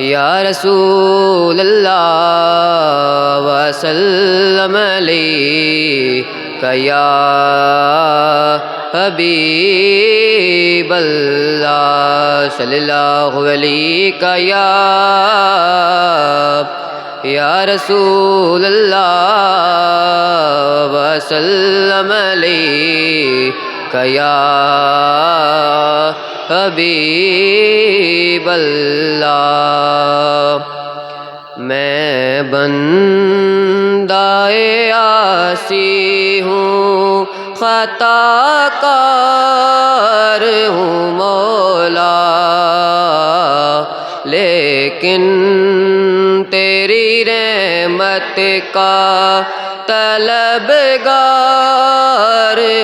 या रसूल अल्लाह वसल्लम अलैका या हबीब अल्लाह सल्लल्लाहु अलैका या रसूल अल्लाह वसल्लम अलैका या हबीब अल्लाह मैं बंदाए आसी हूँ ख़ताकार हूँ मौला लेकिन तेरी रहमत का तलबगार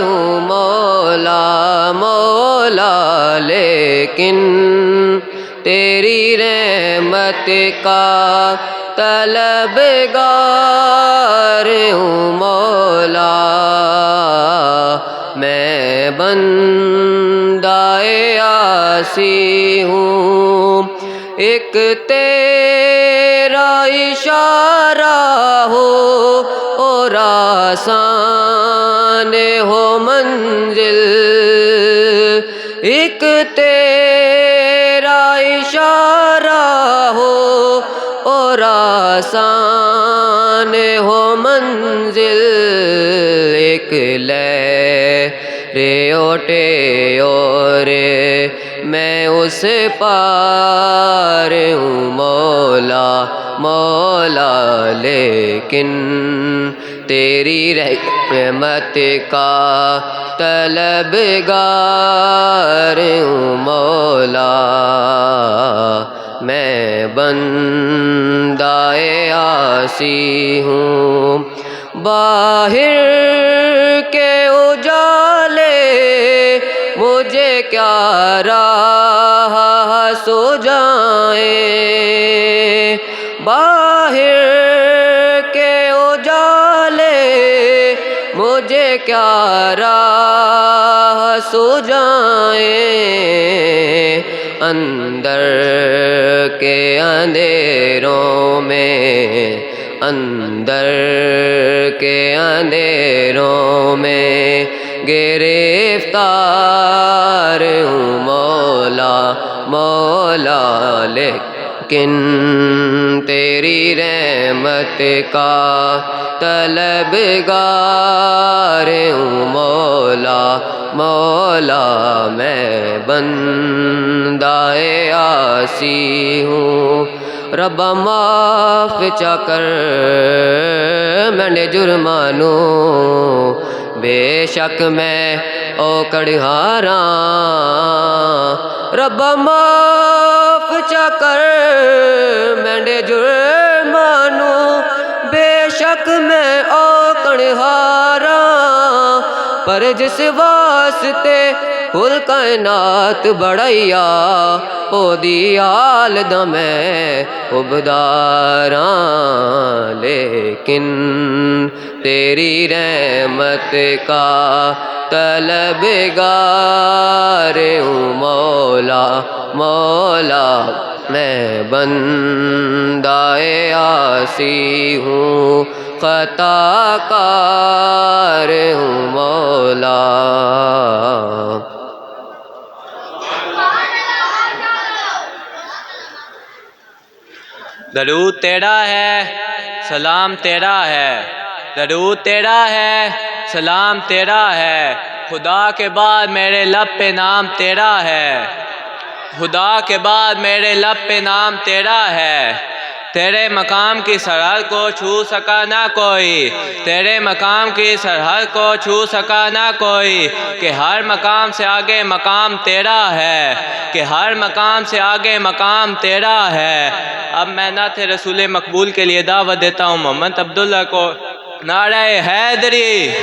हूँ मौला मौला लेकिन तेरी रहमत का तलबगार हूँ मौला मैं बंदाए आसी हूँ एक तेरा इशारा हो और आसान हो मंजिल एक तेरा इशारा हो और आसान हो मंजिल एक लहरे ओटे और मैं उस पार हूँ मौला मौला लेकिन तेरी रहमत का तलबगार हूँ मौला मैं बंदाए आसी हूँ बाहिर के उजाले मुझे क्या राह सो जाए बाहिर के उजाले मुझे क्या राह सो जाए अंदर के अंधेरों में अंदर के अंधेरों में गिरफ्तार हूँ मौला मौला लेकिन तेरी रहमत का तलबगार हूँ मौला मौला मैं बंदाए आसी हूँ रब्बा माफ चकर मैंने जुर्मानू बेशक मैं औकड़हारा रब्बा माफ चकर मैंने जुर्मानू बेशक मैं औकड़हारा पर जिस वास्ते कुल कायनात बड़ैया ओदी आल दमै उबदारा लेकिन तेरी रहमत का तलबगार हूँ मौला मौला मैं बंदाए आसी हूँ खताकार हूँ मौला। दरूद तेरा है सलाम तेरा है, दरूद तेरा है सलाम तेरा है, खुदा के बाद मेरे लब पे नाम तेरा है, खुदा के बाद मेरे लब पे नाम तेरा है। तेरे मकाम की सरहद को छू सका ना कोई, तेरे मकाम की सरहद को छू सका ना कोई, कि हर मकाम से आगे मकाम तेरा है, कि हर मकाम से आगे मकाम तेरा है। अब मैं नात रसूल मकबूल के लिए दावत देता हूँ मोहम्मद अब्दुल्ला को। नारे हैदरी,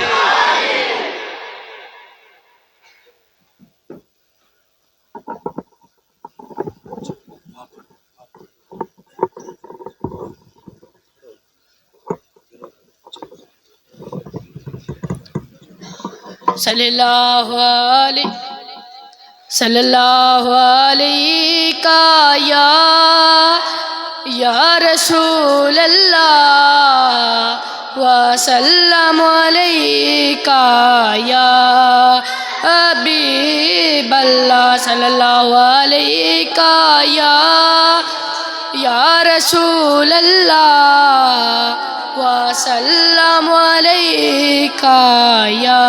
सल्लल्लाहु अलैहि का या रसूल अल्लाह वसल्लम अलैका या हबीब अल्लाह सल्लल्लाहु अलैहि का या रसूल अल्लाह वसल्लम अलैका या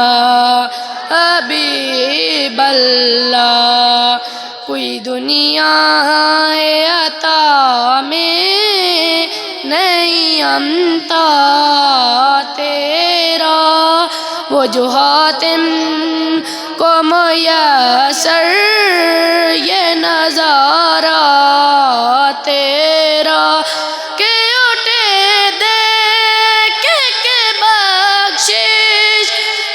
हबीब अल्लाह। कोई दुनिया है अता में नहीं अमता तेरा, वो जो हातिम को मुयस्सर ये नज़ारा तेरा, के उठे देख के बख्शिश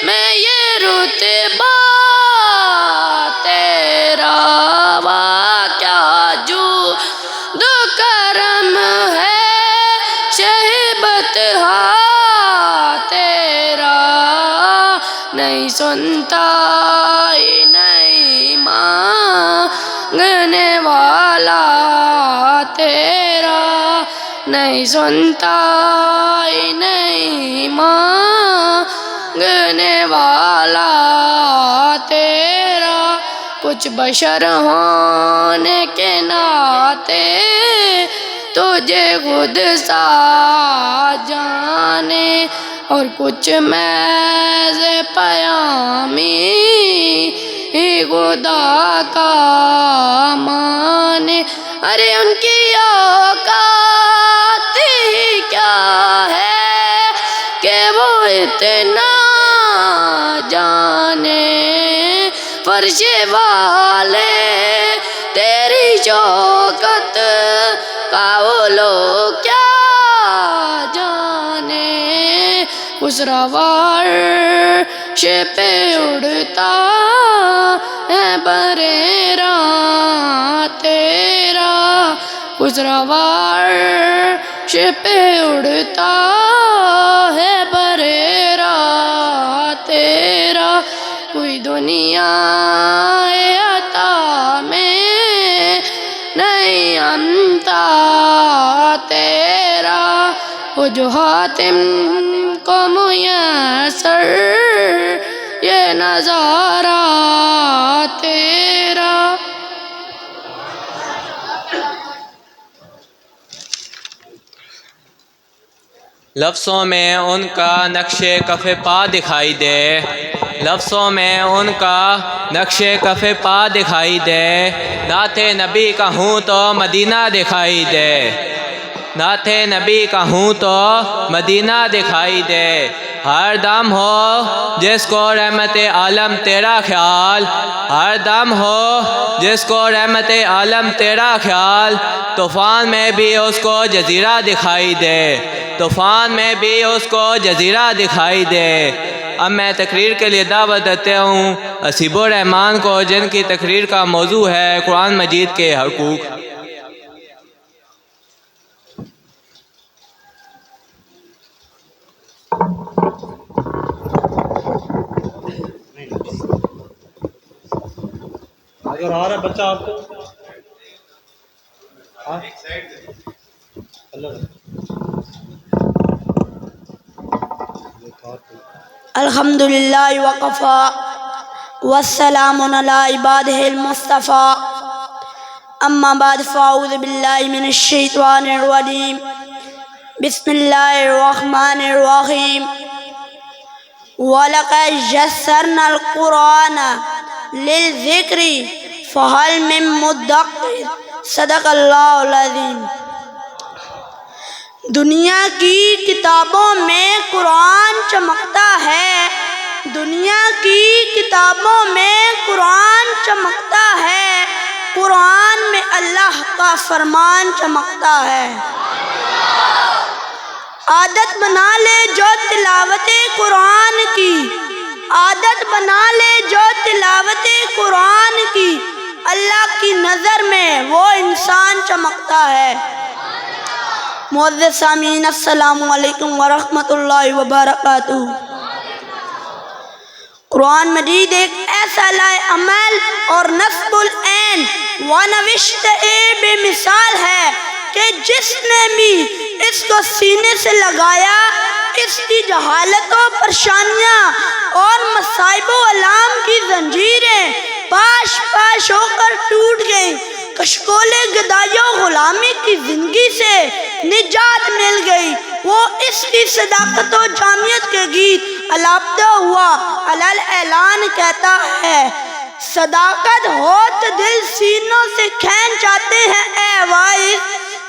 में ये रुतबा तेरा, क्या जू दो करम है शहबत तेरा, नहीं सुनता नहीं मांगने वाला तेरा, नहीं सुनता नहीं मांगने वाला तेरा, कुछ बशर होने के नाते तुझे खुद सा जाने, और कुछ महज़ पयामी खुदा का माने। अरे उनकी औकात ही क्या है कि वो इतना जाने, फर्श वाले तेरी शौकत का वो लोग क्या जाने, उस रवाश पे उड़ता है बरेरा तेरा, उस रवाश पे उड़ता है बरेरा तेरा, कोई दुनिया अता में नहीं अमता तेरा, वो जो हातिम को मुयस्सर ये नज़ारा तेरा। लफ्ज़ों में उनका नक्शे कफ़े पा दिखाई दे, लफ्ज़ों में उनका नक्शे कफ़े पा दिखाई दे, नाते नबी का हूँ तो मदीना दिखाई दे, नाते नबी कहूँ तो मदीना दिखाई दे। हर दम हो जिसको रहमत आलम तेरा ख्याल, हर दम हो जिसको रहमत आलम तेरा ख्याल, तूफ़ान में भी उसको जजीरा दिखाई दे, तूफ़ान में भी उसको जजीरा दिखाई दे। अब मैं तकरीर के लिए दावत देते हूँ असीबुर रहमान को, जिनकी तकरीर का मौजू है कुरान मजीद के हकूक़। अगर आ रहा है बच्चा आपको अल्हम्दुलिल्लाह वकफ़ा वस्सलामुन अला इबादिहिल मुस्तफ़ा अम्मा बाद फ़अऊज़ु बिल्लाहि मिनश शैतानिर रजीम बिस्मिल्लाहिर रहमानिर रहीम वलक़द यस्सरनल कुरान लिज़्ज़िक्रि फ़हल मिन मुद्दक़िर। सदक़ल्लाहुल अज़ीम। दुनिया की किताबों में कुरान चमकता है, दुनिया की किताबों में कुरान चमकता है, कुरान में अल्लाह का फरमान चमकता है। आदत बना ले जो तिलावते कुरान की, आदत बना ले जो तिलावते कुरान की, अल्लाह की नज़र में वो इंसान चमकता है। मुअज़्ज़िज़ सामीन अस्सलामु अलैकुम व रहमतुल्लाहि व बरकातुहू। कुरान मजीद एक ऐसा लाएअमल और नस्बुल ऐन व नविश्त बेमिसाल है कि जिसने भी इसको सीने से लगाया, इसकी जहालतों, परेशानियाँ और मसाइबो अलाम की जंजीरें पाश पाश होकर टूट गईं। कशकोले गदाइयों गुलामी की जिंदगी से निजात मिल गई। वो इसकी सदाकत और जामियत के गीत अलापता हुआ अलल ऐलान कहता है, सदाकत हो तो दिल सीनों से खींच जाते हैं ए वाइस,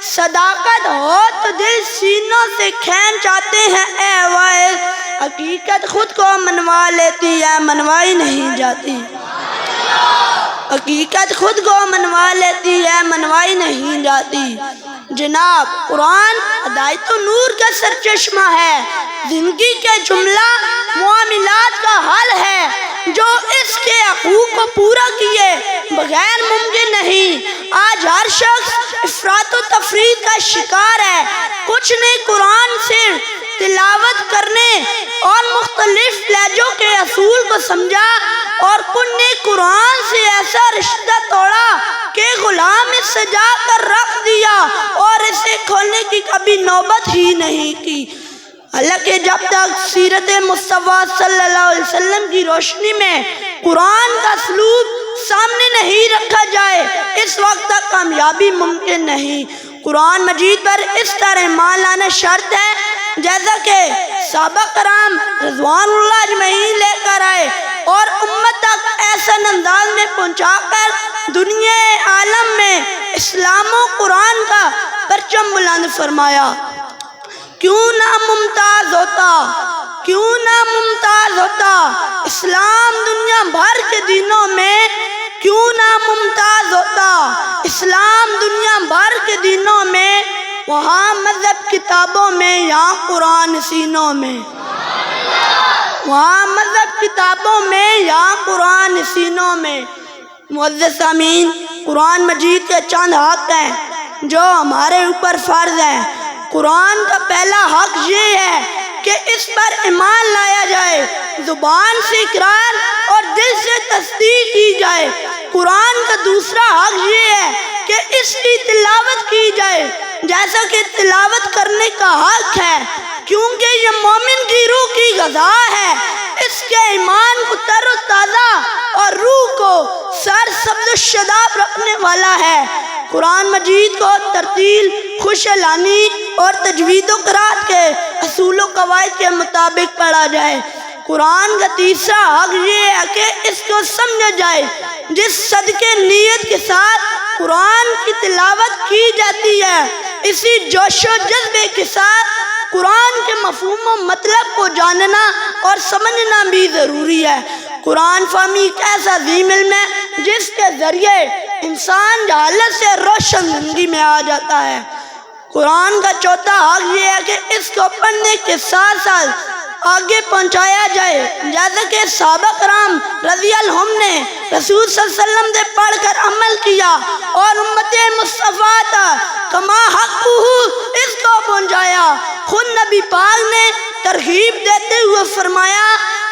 सदाकत हो तो दिल सीनों से खींच जाते हैं ए वाइस। हकीकत खुद को मनवा लेती है, मनवाई नहीं जाती। हकीकत खुद को मनवा लेती है, मनवाई नहीं जाती। जनाब कुरान हिदायत नूर का सरचश्मा है, जिंदगी के जुमला मुआमिलात का हल है, जो इसके हकूक़ को पूरा किए बगैर मुमकिन नहीं। आज हर शख्स इफ़रात व तफरीद का शिकार है। कुछ ने कुरान से तिलावत करने और मुख्तलिफ लहजों के असूल को समझा, और कुछ ने कुरान से ऐसा रिश्ता तोड़ा कि गुलाम सजा कर रख दिया और इसे खोलने की कभी नौबत ही नहीं की। हालांकि जब तक सीरत मुस्तफ़ा सल्लल्लाहु अलैहि वसल्लम की रोशनी में कुरान का सलूक सामने नहीं रखा जाए, इस वक्त तक कामयाबी मुमकिन नहीं। कुरान मजीद पर इस तरह ईमान लाना शर्त है जैसा कि सहाबा कराम रिज़वानुल्लाह अजमईन लेकर आए और उम्मत तक ऐसा अंदाज में पहुँचाकर दुनिया आलम में इस्लाम और कुरान का परचम बुलंद फरमाया। क्यों ना मुमताज़ होता, क्यों ना मुमताज़ होता इस्लाम दुनिया भर के दिनों में, क्यों ना मुमताज़ होता इस्लाम दुनिया भर के दिनों में, वहाँ मज़हब किताबों में, यहाँ कुरान सीनों में, वहाँ मज़हब किताबों में, यहाँ कुरान सीनों में। मुअज़्ज़िज़ सामीन, कुरान मजीद के चंद हक़ हैं जो हमारे ऊपर फ़र्ज़ है। कुरान का पहला हक़ ये है कि इस पर ईमान लाया जाए, ज़ुबान से इकरार और दिल से तस्दीक की जाए। कुरान का दूसरा हक़ ये है कि इसकी तिलावत की जाए जैसा कि तिलावत करने का हक़ है, क्योंकि ये मोमिन की रूह की ग़ज़ा है। इसके ईमान को तरोताज़ा और रूह को सरसब्ज़ शदाब रखने वाला है। कुरान मजीद को तरतील, खुशलानी और तजवीद व क़िराअत के असूल व क़वाइद के मुताबिक पढ़ा जाए। कुरान का तीसरा हक़ ये है कि इसको समझा जाए। जिस सदके नीयत के साथ कुरान की तिलावत की जाती है, इसी जोशो जज्बे के साथ कुरान के मफहूम व मतलब को जानना और समझना भी ज़रूरी है। कुरान फहमी एक ऐसा अज़ीम इल्म है जिसके ज़रिए इंसान जहालत से रोशन ज़िंदगी में आ जाता है। कुरान का चौथा हक़ ये है कि इसको पढ़ने के साथ साथ आगे पहुँचाया जाए, जैसे कि सहाबा कराम रज़ी अल्लाह अन्हुम ने रसूल सल्लल्लाहु अलैहि वसल्लम से पढ़कर अमल किया और उम्मते मुस्तफ़ा तक कमा हक़्क़ुहु इसको पहुँचाया। खुद नबी पाक ने तरगीब देते हुए फरमाया,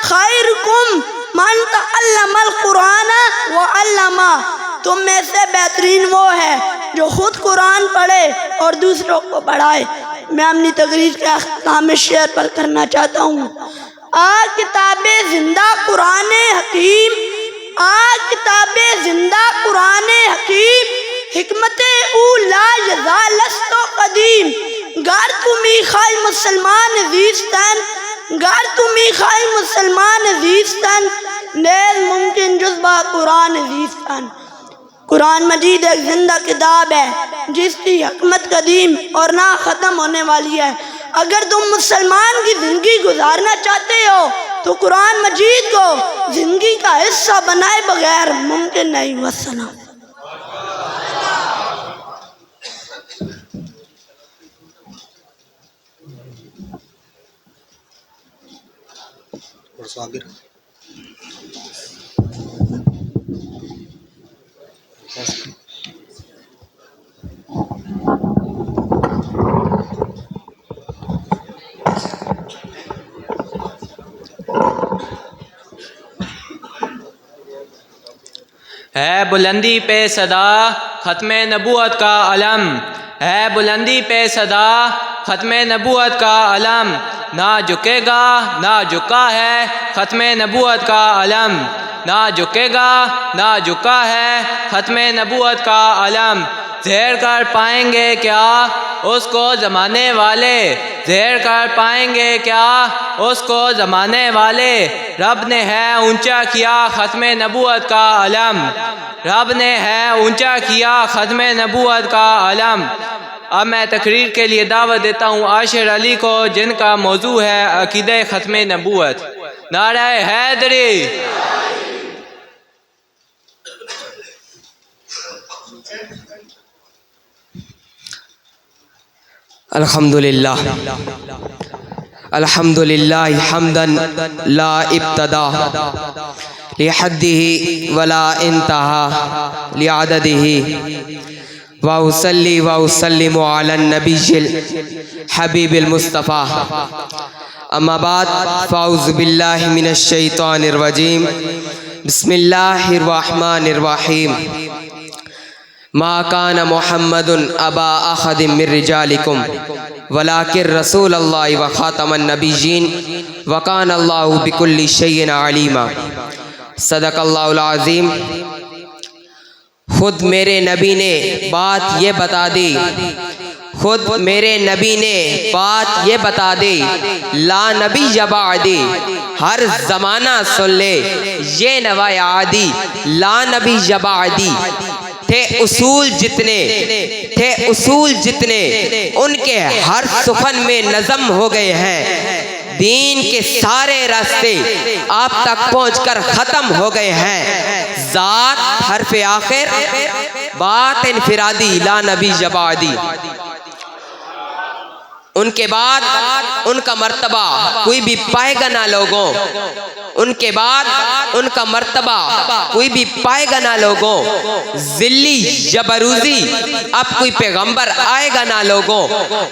खैरुकुम मन तअल्लमल कुरान व अल्लमा, तुम में से बेहतरीन वो है जो खुद कुरान पढ़े और दूसरों को पढ़ाए। मैं अपनी तकरीर के अख्ताम में शेयर पर करना चाहता हूँ। किताबे ज़िंदा कुरान हकीम, किताबे ज़िंदा कुरान हकीम, हिकमते ऊला यज़ालस्तो कदीम, गर तुम्ही खाई मुसलमान अजीज़तन, गर तुम्ही खाई मुसलमान अजीज़तन, नेज़ मुमकिन जुज़बा कुरान अजीज़तन। कुरान मजीद एक जिंदा किताब है जिसकी हिकमत कदीम और ना ख़त्म होने वाली है। अगर तुम मुसलमान की ज़िंदगी गुजारना चाहते हो तो कुरान मजीद को ज़िंदगी का हिस्सा बनाए बगैर मुमकिन नहीं। वस्सलाम। है बुलंदी पे सदा ख़त्मे नबूवत का अलम, है बुलंदी पे सदा ख़त्मे नबूवत का अलम, ना झुकेगा ना झुका है ख़त्मे नबूवत का अलम, ना झुकेगा ना झुका है ख़त्मे नबूवत का अलम। ज़ेर कर पाएंगे क्या उसको ज़माने वाले, ज़ेर कर पाएंगे क्या उसको ज़माने वाले, रब ने है ऊंचा किया ख़त्मे नबूवत का अलम, रब ने है ऊंचा किया ख़त्मे नबूवत का अलम। अब मैं तकरीर के लिए दावत देता हूँ आशिर अली को, जिनका मौजू है अक़ीदे ख़त्मे नबूवत। नारे हैदरी। अल्हम्दुलिल्लाह अल्हम्दुलिल्लाह हम्दन ला इब्तदा लिहद्दिही वला इंतहा लिअददिही व उसल्ली व उसल्लिमु अला नबिय्यिल हबीबिल मुस्तफ़ा। अम्मा बाद फ़ाउज़ु बिल्लाहि मिनश शैतानिर रजीम। बिस्मिल्लाहिर रहमानिर रहीम। मा कान मुहम्मदुन अबा अहदिम मिर रिजालिकुम वलाकिर रसूलल्लाहि व खातमन नबिय्यीन व कान अल्लाहु बिकुल्लि शैइन अलीमा। सदक़ल्लाहुल अज़ीम। खुद मेरे नबी ने बात ये बता दी, खुद मेरे नबी ने बात ये बता दी, ला नबी जबादी, हर ज़माना सुन ले ये नवाए आदी, ला नबी जबादी। थे उसूल जितने उनके हर सुखन में नज़म हो गए हैं, दीन के सारे रास्ते आप तक पहुंचकर ख़त्म हो गए हैं। ज़ात हरफ़े आखिर बात इनफिरादी, ला नबी जबादी। उनके बाद उनका मर्तबा कोई भी पाएगा ना लोगों, उनके बाद उनका मर्तबा कोई भी पाएगा ना लोगों। जिल्ली जबरूजी अब कोई पैगंबर आएगा ना लोगों,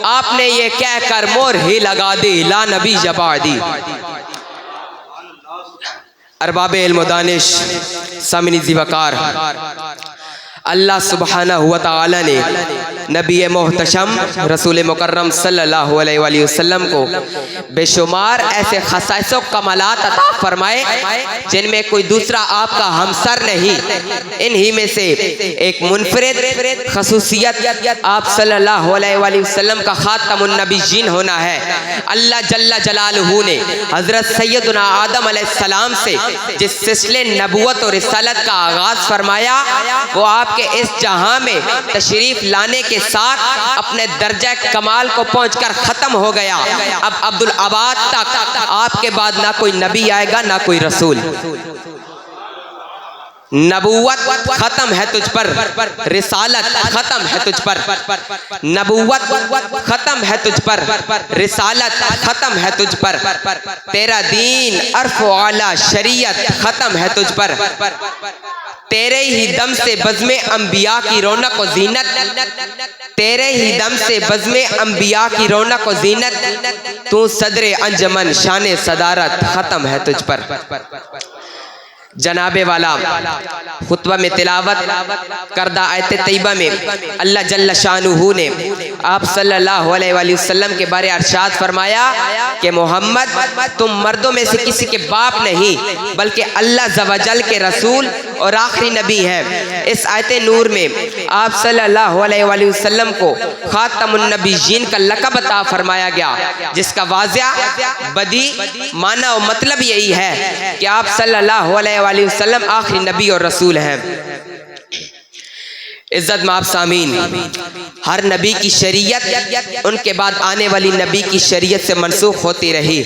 आपने ये कहकर मोर ही लगा दी, ला नबी जबादी। अरबाबे इल्म दानिश सामिनी ज़िवकार, अल्लाह सुब्हानहु व तआला ने नबी मोहतशम रसूल मुकर्रम सल्लल्लाहु अलैहि वसल्लम को बेशुमार ऐसे खसाइसों कमालात अता फरमाए जिनमें कोई दूसरा आपका हमसर नहीं। इन्हीं में से एक मुनफरिद खसूसियत आप सल्लल्लाहु अलैहि वसल्लम का खातमुन नबिय्यीन होना है। अल्लाह जल्ला जलालहू ने हज़रत सैयदना आदम अलैहिस्सलाम से जिस सिलसिले नबूवत और रिसालत का आगाज़ फरमाया, वो आपके इस जहां में तशरीफ़ लाने के के साथ अपने दर्जा कमाल को पहुंचकर खत्म हो गया। अब अब्दुल आबाद तक आपके बाद ना कोई नबी आएगा ना कोई रसूल। नबूवत खत्म है तुझ पर, रिसालत खत्म है तुझ पर। नबूवत खत्म है तुझ पर, रिसालत खत्म है तुझ पर। तेरा दीन अर्फ आला शरीयत खत्म है तुझ पर। तेरे ही दम से बज़्मे अंबिया की रौनक और जीनत, तेरे ही दम से बज़्मे अंबिया की रौनक और जीनत। तू सदरे अंजमन शाने सदारत खत्म है तुझ पर। जनाबे वाला खुतबा में तिलावत करदा आयत तैयबा में अल्लाह जल्ल शानुहु ने आप सल्लल्लाहु अलैहि वसल्लम के बारे अरशाद फरमाया कि मोहम्मद तुम मर्दों में से किसी के बाप नहीं बल्कि अल्लाह ज़वजल के रसूल और आखिरी नबी हैं। इस आयत नूर में आप सल्लल्लाहु अलैहि वसल्लम को खातमुन नबीयीन का लक़ब अता फरमाया गया, जिसका वाज़िह बदी माना और मतलब यही है कि आप सल्लल्लाहु अलैहि वसल्लम आखिरी नबी और रसूल हैं। इज्जत माब सामीन, हर नबी की शरीयत उनके बाद आने वाली नबी की शरीयत से मनसूख होती रही।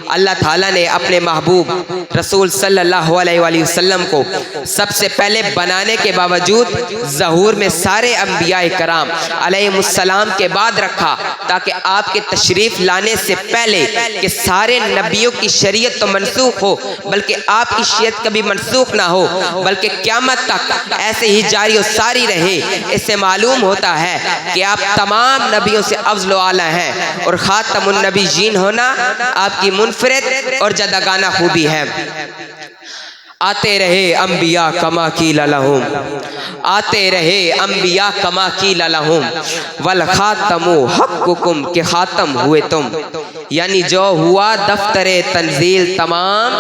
अल्लाह ताला ने अपने महबूब रसूल सल्लल्लाहु अलैहि वसल्लम को सबसे पहले बनाने के बावजूद ज़हूर में सारे अंबिया कराम अलैहिमुस्सलाम के बाद रखा, ताकि आपके तशरीफ़ लाने से पहले कि सारे नबियों की शरीयत तो मनसूख हो, बल्कि आपकी शरीयत कभी मनसूख ना हो, बल्कि क़यामत तक ऐसे ही जारी और सारी रहे। इससे मालूम होता है कि आप तमाम नबियों से अफ़ज़ल व आला हैं और ख़ातमुन नबीयीन होना आपकी मुनफ़रिद और जदागाना खूबी है। आते रहे अंबिया कमा कील लहुम, आते रहे अंबिया कमा कील लहुम, वल खातमु हक़्क़ुकुम के खातम हुए तुम। यानी जो हुआ दफ्तरे तंजील तमाम,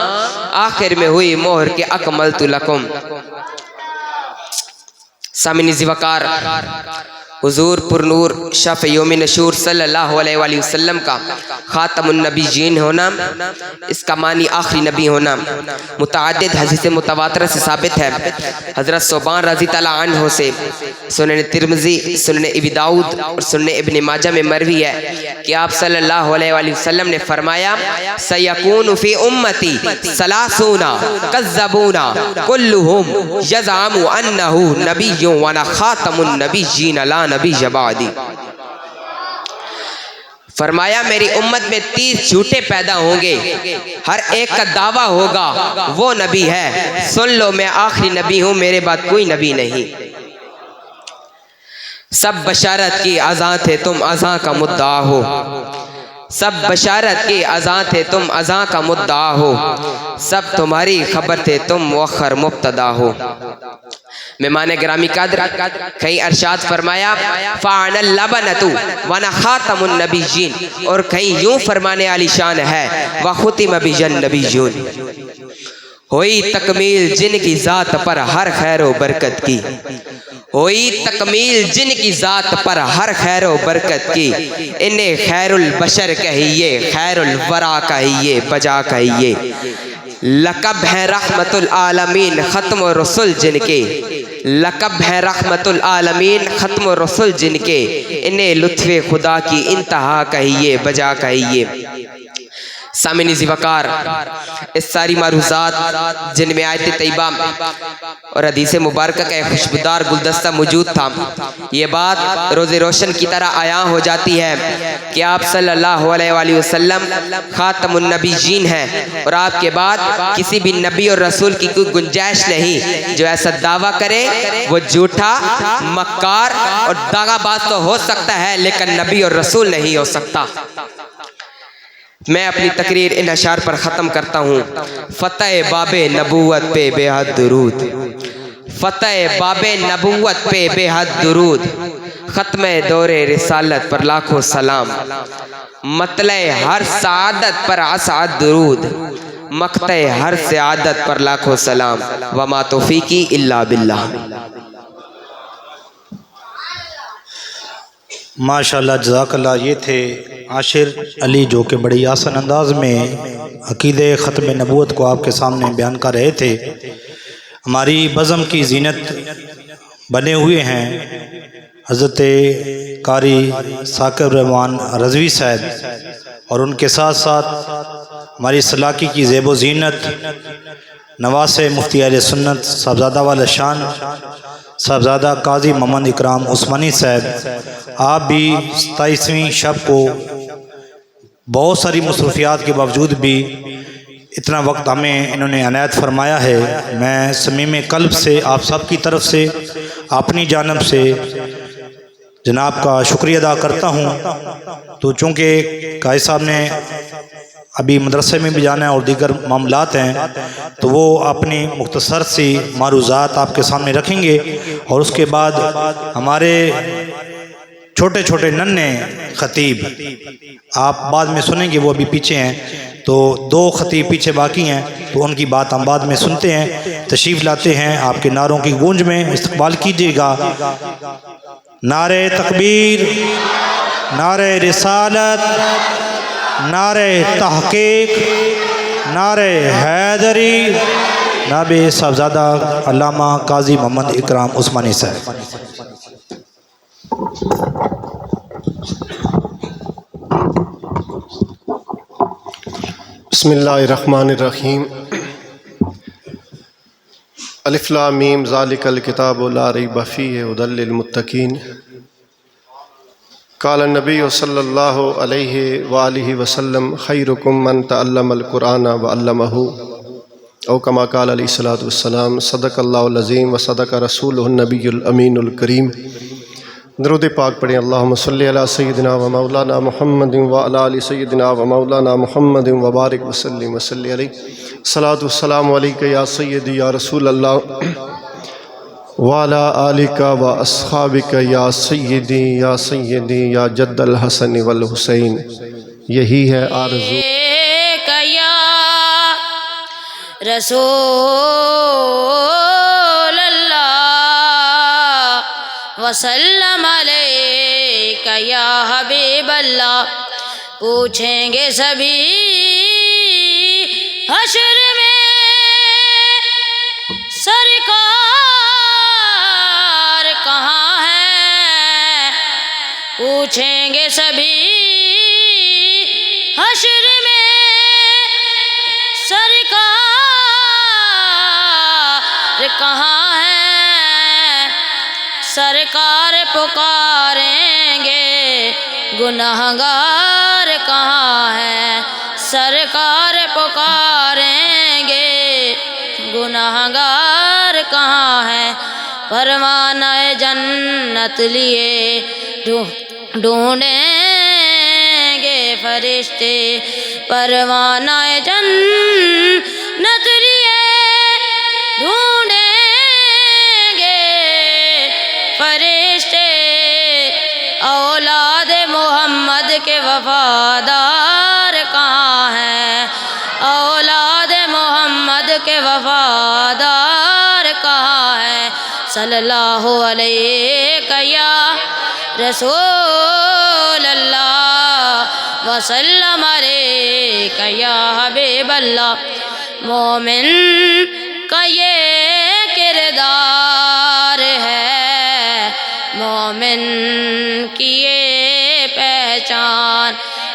आखिर में हुई मोहर के अकमलतु लकुम। सामिनी ज़िवकार, हुजूर पुरनूर शफ़ यौम नशूर सल्लल्लाहु अलैहि वसल्लम का ख़ातमुन नबीयीन होना, इसका मानी आखिरी नबी होना मुतअद्दिद हदीस मुतवातिर से साबित है। हज़रत सोबान रज़ी तआला अन्हु से सुनन तिरमिज़ी, सुनन इब्न दाऊद और सुनन इब्न माजा में मरवी है कि आप सल्लल्लाहु अलैहि वसल्लम ने फरमाया, सयकूनु फ़ी उम्मती सलासूना कज़्ज़बूना कुल्लुहुम यज़अमु अन्नहु नबिय्युन व अना ख़ातमुन नबिय्यीन ला नबी जबादी। फरमाया मेरी उम्मत में 30 झूठे पैदा होंगे, हर एक का दावा होगा वो नबी है। सुन लो मैं आखिरी नबी हूं, मेरे बाद कोई नबी नहीं। सब बशारत की अज़ां थे तुम अज़ां का मुद्दा हो, सब बशारत की अज़ां थे तुम अज़ां का मुद्दा हो, सब तुम्हारी खबर थे तुम मुअख्खर मुब्तदा हो। मेहमान ग्रामी कादर कहीं अरशाद फरमाया फ़ानल लबनतु वना खातमुन नबीयीन, और कहीं यूं फरमाने वाली शान है व खुतिम बिजन नबीय्यून। हुई तकमील जिनकी ज़ात पर हर खैर व बरकत की, हुई तकमील जिनकी ज़ात पर हर खैर व बरकत की। इन्हें खैरुल बशर कहिए, खैरुल वरा कहिए, बजा कहिए। लक़ब है रहमतुल आलमीन ख़त्म रसूल जिनके, लक़ब है रहमतुल आलमीन ख़त्म रसूल जिनके। इन्हें लुत्फ़े खुदा की इंतहा कहिए, बजा कहिए। सामिनी ज़िवकार, इस सारी मारूज़ात जिनमें आयत तैयबा और हदीस मुबारक का एक खुशबूदार गुलदस्ता मौजूद था, ये बात रोज़े रोशन की तरह आया हो जाती है कि आप सल्लल्लाहु अलैहि वसल्लम ख़ातमुन नबीयीन हैं और आपके बाद किसी भी नबी और रसूल की कोई गुंजाइश नहीं। जो ऐसा दावा करे वो झूठा, मक्कार और दागाबाज तो हो सकता है, लेकिन नबी और रसूल नहीं हो सकता। मैं अपनी तकरीर इन अशार पर ख़त्म करता हूँ। फ़तह बाबे नबूवत पे बेहद दुरूद, फ़तह बाबे नबूवत पे बेहद दुरूद। ख़त्म दौरे रिसालत पर लाखों सलाम, मतले हर सादत पर असाद दुरूद। मक़ते हर सआदत पर लाखों सलाम। वमा तौफ़ीक़ी इल्ला बिल्लाह। माशाल्लाह जज़ाकल्लाह। ये थे आशिर अली जो कि बड़ी आसान अंदाज में अक़ीदे ख़त्म नबूवत को आपके सामने बयान कर रहे थे। हमारी बज़म की ज़ीनत बने हुए हैं हज़रत कारी साकिब रहमान रज़वी साहब और उनके साथ साथ हमारी सलाकी की ज़ेब ज़ीनत नवासे मुफ्ती अहले सुन्नत साहबजादा वाला शान साहबजादा काजी मोहम्मद इकराम उस्मानी साहब, आप भी 27वीं शब को बहुत सारी मसरूफियात के बावजूद भी इतना वक्त हमें इन्होंने अनायत फरमाया है। मैं समीम कल्ब से आप सब की तरफ से अपनी जानब से जनाब का शुक्रिया अदा करता हूँ। तो चूँकि कायद साहब ने अभी मदरसे में भी जाना है और दीगर मामलात हैं, तो वो अपनी मुख्तसर सी मारूज़ात आपके सामने रखेंगे और उसके बाद हमारे छोटे छोटे नन्हे ख़तीब आप बाद में सुनेंगे, वो अभी पीछे हैं, तो 2 ख़तीब पीछे बाकी हैं, तो उनकी बात हम बाद में सुनते हैं। तशरीफ़ लाते हैं, आपके नारों की गूंज में इस्तकबाल कीजिएगा। नारे तकबीर, नारे रिसालत, नारे तहकीक, नारे हैदरी, नाबे साहबजादा अल्लामा काजी मोहम्मद इकराम उस्मानी साहब। बिस्मिल्लाहिर्रहमानिर्रहीम। अलिफ लाम मीम ज़ालिकल किताबु ला रैब फ़ीहि हुदल लिल मुत्तक़ीन। क़ाल नबी सल्लल्लाहु अलैहि वालिहि वसल्लम खैरुकुम मन तअल्लमल कुरान व अल्लमहु औ कमा क़ाल अलैहिस्सलातु वस्सलाम। सदक़ल्लाहुल अज़ीम व सदक़ रसूलुहुन नबियुल अमीनुल करीम। दरूद पाक पढ़ें। अल्लाहुम्मा सल्लि अला सय्यिदिना व मौलाना मुहम्मदिन व अला आलि सय्यिदिना व मौलाना मुहम्मदिन व बारिक व सल्लिम व सल्लि अलैहि। सलातु वस्सलामु अलैका या सय्यिदी या रसूल अल्लाह व अला आलिका व अस्हाबिका या सय्यिदी या जद्दल हसन वल हुसैन। यही है आरज़ू रसूल अल्लाह वसल्लम अलैका या हबीब अल्लाह। पूछेंगे सभी हश्र में सरकार कहाँ है। पूछेंगे सभी हश्र में सरकार कहाँ है। सरकार पुकारेंगे गुनाहगार कहाँ है। सरकार पुकारेंगे गुनाहगार कहाँ है। परवाना जन्नत लिए ढूंढेंगे फरिश्ते। परवाना जन्नत लिए ढूंढेंगे फरिश्ते। औलाद मोहम्मद के वफादार कहाँ हैं। औलाद मोहम्मद के वफादार कहाँ हैं। सल्लल्लाहु अलैहि या रसूल अल्लाह वसल्लम अलैका या हबीब अल्लाह। मोमिन का ये किरदार है, मोमिन की ये पहचान।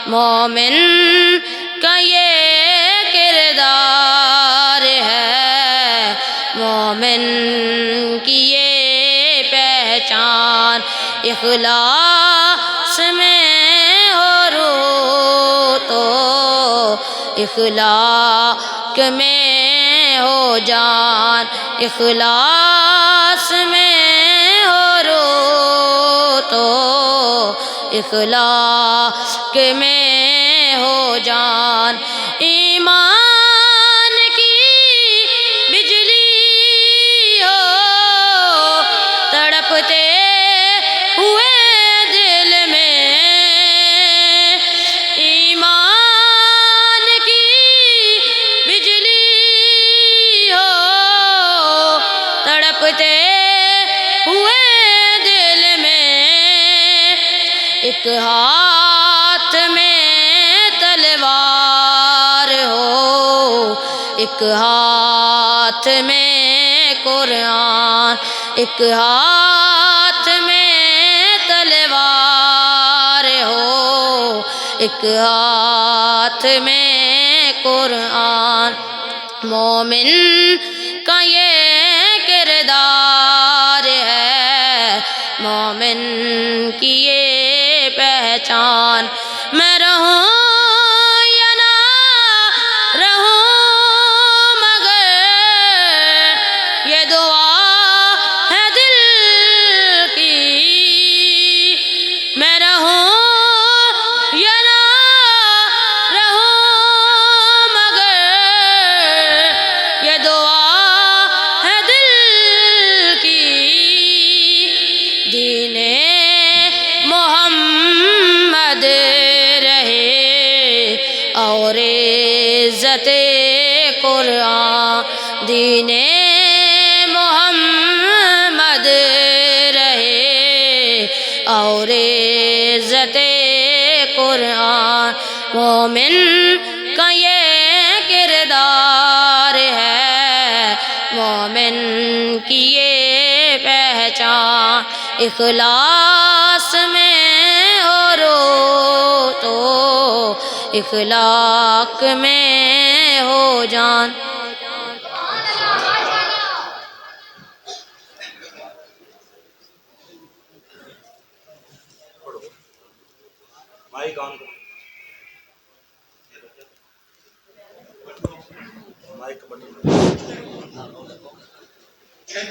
मोमिन का ये किरदार है, मोमिन की ये पहचान। इखलास में हो रो तो इखलाक में हो जान। इखलास में हो रो तो इखलाक में हो जान। ईमान की बिजली हो तड़पते हुए दिल में। ईमान की बिजली हो तड़पते हुए दिल में। एक हाथ में तलवार हो, एक हाथ में कुरान। एक हाथ में एक हाथ में कुरान। मोमिन का ये किरदार है, मोमिन की ये पहचान। मैं रहूं या ना रहूं मगर ये दुआ है दिल की। मैं रहूं या ना रहूं मगर ये दुआ है दिल की। दीने मोहम्मद रहे और इज़्ज़ते कुरान। दीने मोहम्मद रहे और इज़्ज़ते कुरान। मोमिन का ये किरदार है, मोमिन की ये पहचान। इखलास में हो रो तो इखलाक में हो जान।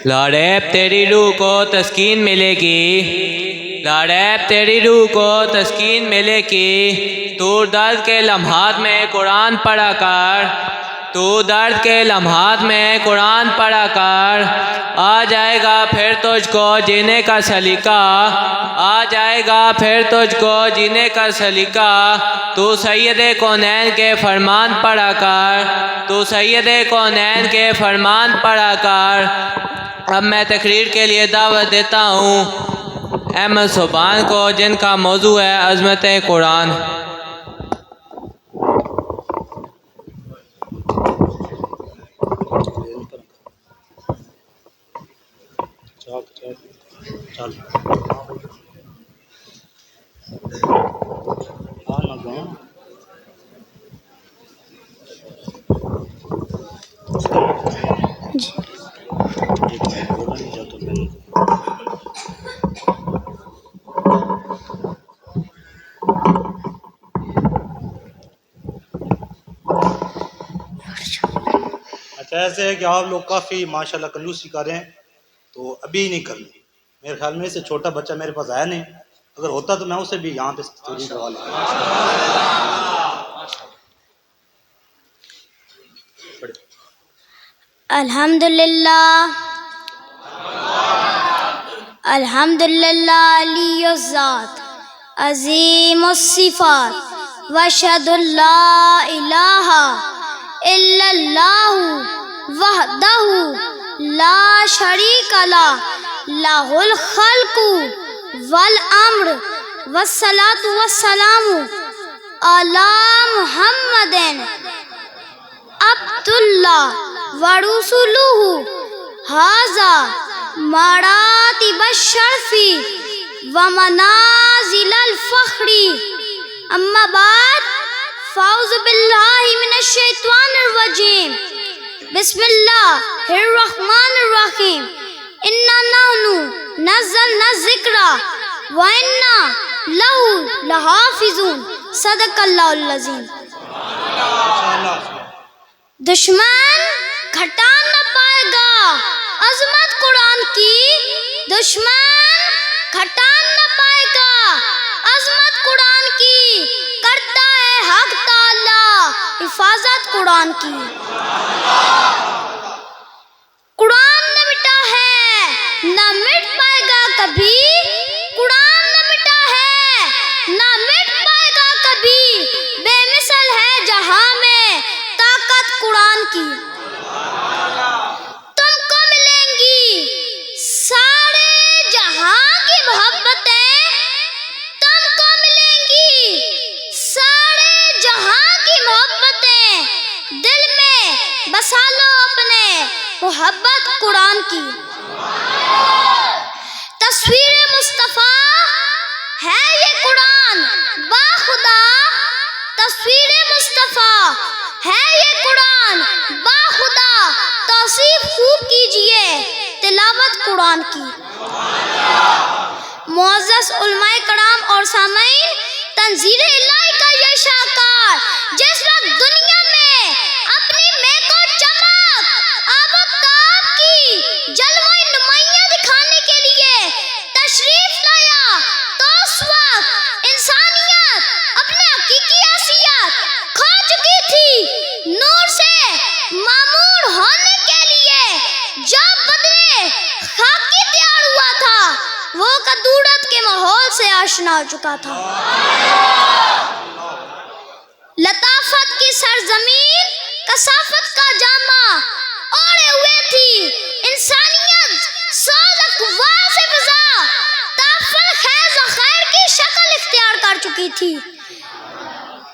लाड़ैब तेरी रूह को तस्कीन मिलेगी, लाड़ैब तेरी रूह को तस्कीन मिलेगी। तू दर्द के लम्हात में कुरान पढ़ा कर, तू दर्द के लम्हात में कुरान पढ़ा कर। आ जाएगा फिर तुझको जीने का सलीका, आ जाएगा फिर तुझको जीने का सलीका। तू सैयदे कौनैन के फरमान पढ़ा कर, तू सैयदे कौनैन के फरमान पढ़ा कर। अब मैं तकरीर के लिए दावत देता हूँ अहमद सुबान को, जिनका मौजू है अज़मत कुरान। अच्छा, ऐसे है कि आप लोग काफ़ी माशाल्लाह कंजूसी कर रहे हैं, तो अभी नहीं करनी। मेरे ख्याल में से छोटा बच्चा मेरे पास आया नहीं, अगर होता तो मैं उसे भी यहाँ पे थोड़ी करवा लेता। अल्हम्दुलिल्लाह अल्हम्दुलिल्लाह अलीयुज़्ज़ात अज़ीमुस्सिफ़ात वअशहदु अल्ला इलाहा इल्लल्लाहु वहदहु ला शरीका लहु लहुल खल्क़ु वल अम्र वस्सलातु वस्सलामु अला मुहम्मदिन अब्दुल्लाह व रसूलुहु हाज़ा मरातिब शर्फ़ी व मनाज़िलल फ़ख्री। अम्मा बाद फ़ाऊज़ु बिल्लाहि मिनश शैतानिर रजीम। बिस्मिल्लाहिर रहमानिर रहीम। इन्ना नहनु नज़्ज़लना ज़िक्रा व इन्ना लहु लहाफ़िज़ून। सदक़ल्लाहुल अज़ीम। दुश्मन घटा न पाएगा अज़मत कुरान की, दुश्मन घटा न पाएगा अज़मत कुरान की। करता है हक़ ताला हिफाजत कुरान की। कुरान न मिटा है न मिट पाएगा कभी, कुरान न मिटा है न मिट पाएगा कभी। बेमिसल है जहां में ताकत कुरान की। तुमको मिलेंगी सारे जहां की मोहब्बतें, तुमको मिलेंगी सारे जहां की मोहब्बतें। दिल में बसा लो अपने मोहब्बत कुरान की। तस्वीर मुस्तफ़ा है ये कुरान, बाखुदा तस्वीर मुस्तफ़ा है ये कुरान बाखुदा, तौसीफ खूब कीजिए तिलावत कुरान की। मुअज़्ज़ज़ उलमाए कराम और सामईन, तंज़ील इलाही का ये शाहकार जिस वक्त दुनिया में अपनी महको चमक आबोताब की जलवाए नुमाइयां दिखाने के लिए तशरीफ लाया, तो उस वक्त इंसानियत अपने हकीकी हैसियत खो चुकी थी। नूर से मामूर होने के लिए जो बदले खाकी तैयार हुआ था, वो कदूरत के माहौल से आशना हो चुका था। लताफत की सरजमीन कसाफत का जामा ओढ़े हुए थी। इंसानियत सोज़ अक़वा से फ़िज़ा ताफ़ल खैज़ खैर की शक्ल इख्तियार कर चुकी थी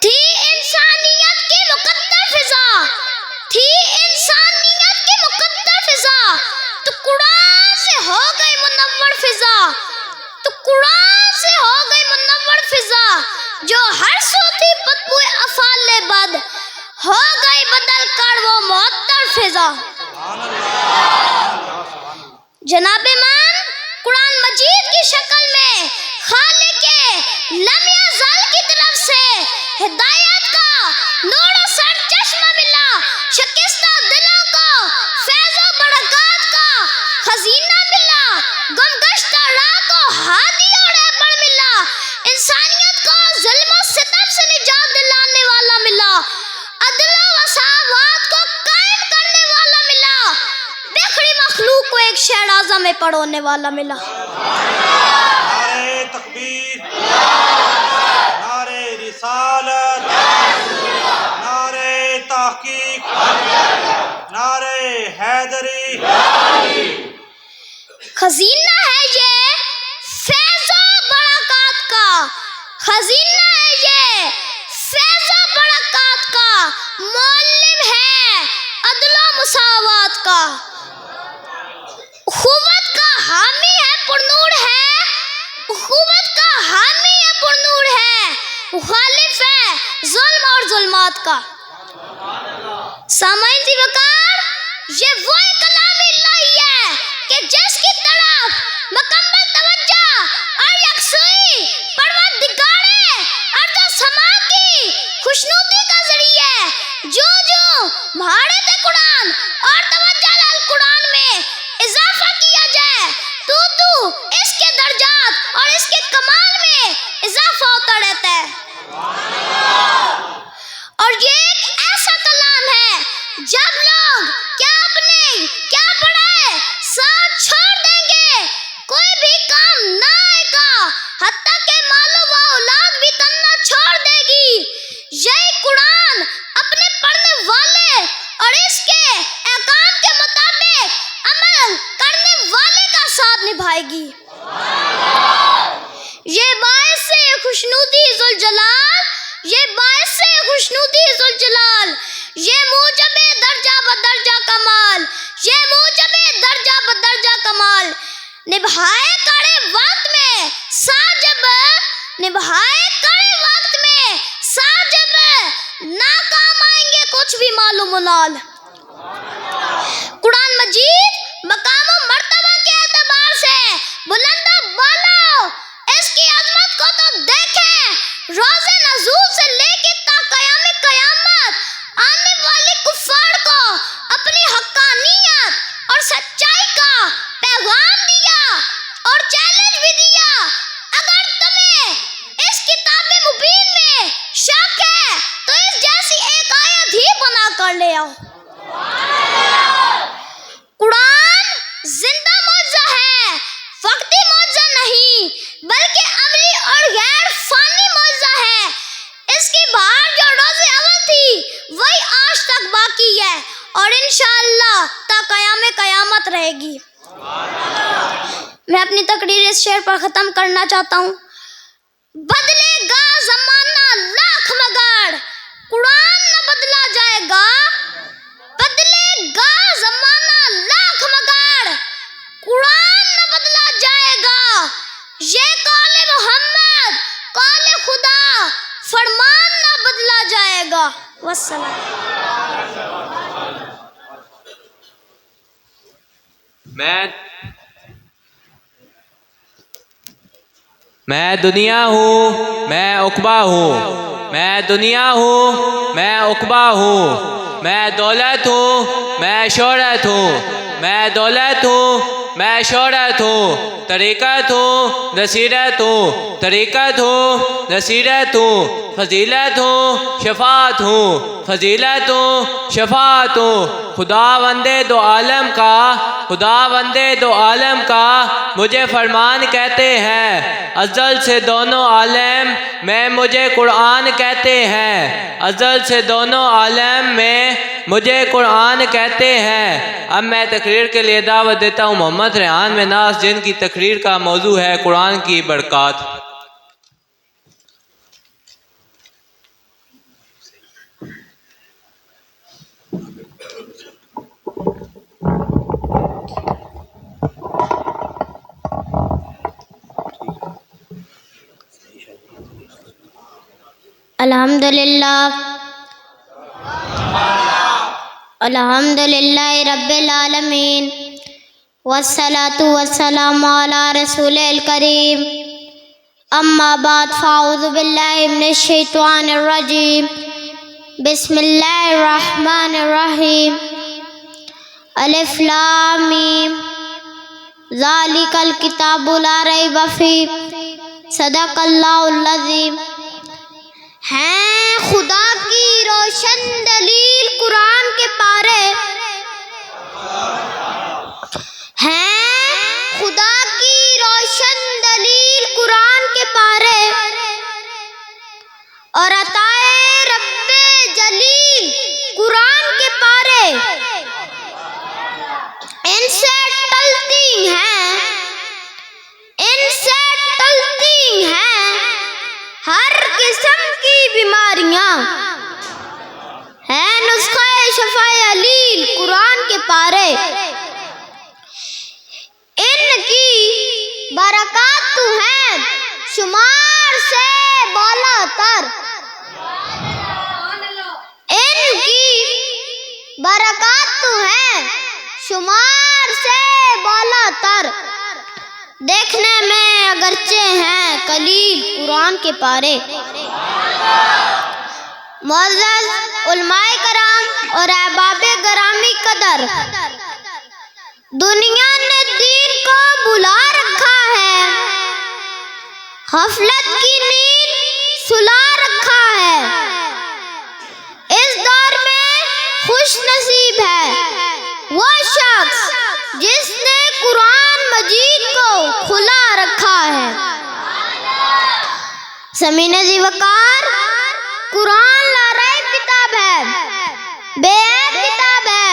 इंसानियत की मुक़द्दर फ़िज़ा, थी इंसानियत की मुक़द्दर फ़िज़ा, तो कुरान से हो गई मुनव्वर फ़िज़ा, तो कुरान से हो गई मुनव्वर फ़िज़ा, जो हर सूती बदबूए अफ़ाले बद हो गई बदल कर वो मुअत्तर फ़िज़ा। जनाबे मान कुरान मजीद की शक्ल में खालिक के लम्हे अज़ल की तरफ से हिदायत का नूर सर चश्मा मिला, शिकस्ता दिलों को फैज़ो बरक़ात का खजीना मिला, गुमगश्ता राह को हादी और रहबर मिला, इंसानियत को ज़ुल्म और सितम से निजात दिलाने वाला मिला, अदल व मसावत को कायम करने वाला मिला, बिखरी मखलूक को एक शहराज़ा में परोने वाला मिला। नारे तकबीर, नारे रिसालत, नारे तहकीक, नारे हैदरी। खजीना है ये फैज़ो बरक़ात का, खजीना है ये फैज़ो बरक़ात का, मुअल्लिम है अदल व मुसावत का, उख़ुवत का हामी है पुरनूर है, उख़ुवत का हामी है पुरनूर है, मुखालिफ है ज़ुल्म और ज़ुल्मात का। सामाईन ज़ी वक़ार, ये वो कलाम इलाही है कि जिसकी तरफ मुकम्मल तवज्जो और यकसुई परवरदिगारे अर्ज़ व समा की खुशनुदी का ज़रिए जो जो महारत कुरान और तवज्जो अल कुरान में इजाफा किया जाए, तो इसके दर्जात और इसके कमाल में इजाफा होता रहता है। और ये एक ऐसा कलाम है जब लोग क्या अपने क्या पढ़े साथ छोड़ देंगे, कोई भी काम ना आएगा, हत्ता के मालो व औलाद भी तन्ना छोड़ देगी। यही कुरान अपने पढ़ने वाले और इसके अहकाम के मुताबिक अमल करने वाले का साथ निभाएगी। ये बाइस से खुशनुदी ज़ुल जलाल, ये बाइस से खुशनुदी ज़ुल जलाल, ये मूजबे दर्जा बदर्जा कमाल, ये मूजबे दर्जा बदर्जा कमाल, निभाए कड़े वक्त में साजब, निभाए कड़े वक्त में साजब, नाकाम आएंगे कुछ भी मालूम लाल। कुरान मजीद मकाम और मर्तबा के एतबार से बुलंद बालो, इसकी अजमत को तो देखें। रोज़े नज़ूल से लेके ता क़याम क़यामत आने वाले कुफ़ार को अपनी हक़ानियत और सच्चाई का पैगाम दिया और चैलेंज भी दिया। अगर तुम्हें इस किताब मुबीन में शक है तो इस जैसी एक आयत ही बना कर ले आओ। कुरान जिंदा मौजज़ा है, वक्ती मौजज़ा नहीं, बल्कि अमली और गैर फानी मौजज़ा है। इसकी बहार जो रोज़े अव्वल थी वही आज तक बाकी है और इंशाअल्लाह ता क़याम क़यामत रहेगी। मैं अपनी तकरीर इस शेर पर ख़त्म करना चाहता हूँ। बदलेगा ज़माना लाख मगर कुरान न बदला जाएगा, बदलेगा ज़माना लाख मगर कुरान न बदला जाएगा। ये कौले मोहम्मद कौले खुदा फरमान न बदला अल्लाह वस्सलाम। मैं दुनिया हूँ, मैं उक़बा हूँ। मैं दुनिया हूँ, मैं उक़बा हूँ। मैं दौलत हूँ, मैं शोहरत हूँ। मैं दौलत हूँ, मैं शोहरत हूँ। तरीक़त हूँ, नसीरत हूँ। तरीक़त हूँ, नसीरत हूँ। फजीलत हूँ, शफ़ाअत हूँ। फजीलत हूँ, शफ़ाअत हूँ। खुदा वंदे दो आलम का, खुदा वंदे दो आलम का मुझे फरमान कहते हैं। अज़ल से दोनों आलम में मुझे कुरान कहते हैं। अज़ल से दोनों आलम में मुझे कुरान कहते हैं। अब मैं तकरीर के लिए दावत देता हूँ मोहम्मद रेहान मिन्नास, जिनकी तकरीर का मौजू है कुरान की बरक़ात। अल्हम्दुलिल्लाह अल्हम्दुलिल्लाह रब्बिल आलमीन वस्सलातु वस्सलामु अला रसूलिल करीम। अम्मा बाद फ़ाऊज़ु बिल्लाहि मिनश शैतानिर रजीम। बिस्मिल्लाहिर रहमानिर रहीम। अलिफ लाम मीम ज़ालिकल किताबु ला रैब फ़ीह सदक़ल्लाहुल अज़ीम। हैं खुदा की रोशन दलील कुरान के पारे, हैं खुदा की रोशन दलील कुरान के पारे, और अताए रब्बे जलील कुरान के पारे। इनसे टलती हैं, इनसे टलती हैं हर किस्म की बीमारियां। है नुस्ख़ा शफ़ाए अलील कुरान के पारे। इनकी बरक़ात तो हैं शुमार से बालातर। इनकी बरक़ात तो हैं शुमार से बालातर। देखने में अगरचे हैं कलील कुरान के पारे। मुअज़्ज़ज़ उलमाए कराम और अहबाबे गरामी कदर, दुनिया ने दीन को बुला रखा है, गफलत की नींद सुला रखा है। इस दौर में खुश नसीब है वो शख्स जिसने कुरान मजीद को खुला रखा है। ज़मीन ज़िवकार कुरान ला रैब किताब है, बेऐब किताब है।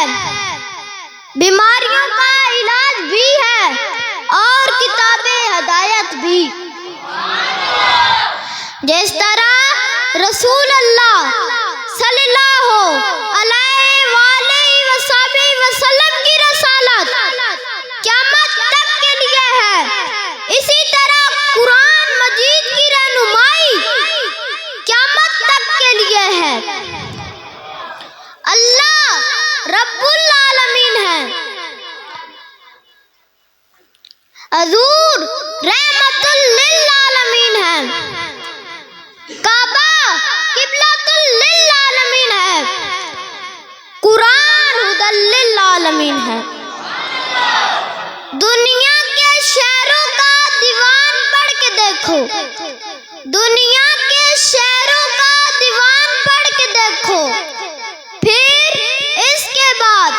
बीमारियों का इलाज भी है और किताबे हदायत भी। जिस तरह रसूल अल्लाह सल्लल्लाहु अलैहि वसल्लम की रसालत क़यामत तक के लिए है, इसी तरह कुरान मजीद की रहनुमाई क़यामत तक के लिए है। अल्लाह रब्बुल आलमीन है, हुज़ूर रहमतुल लिल आलमीन है, काबा किबलतुल लिल आलमीन है, कुरान हुदल लिल आलमीन है। दुनिया के शहरों का दीवान पढ़ के देखो, दुनिया के शहरों का दीवान पढ़ के देखो, फिर इसके बाद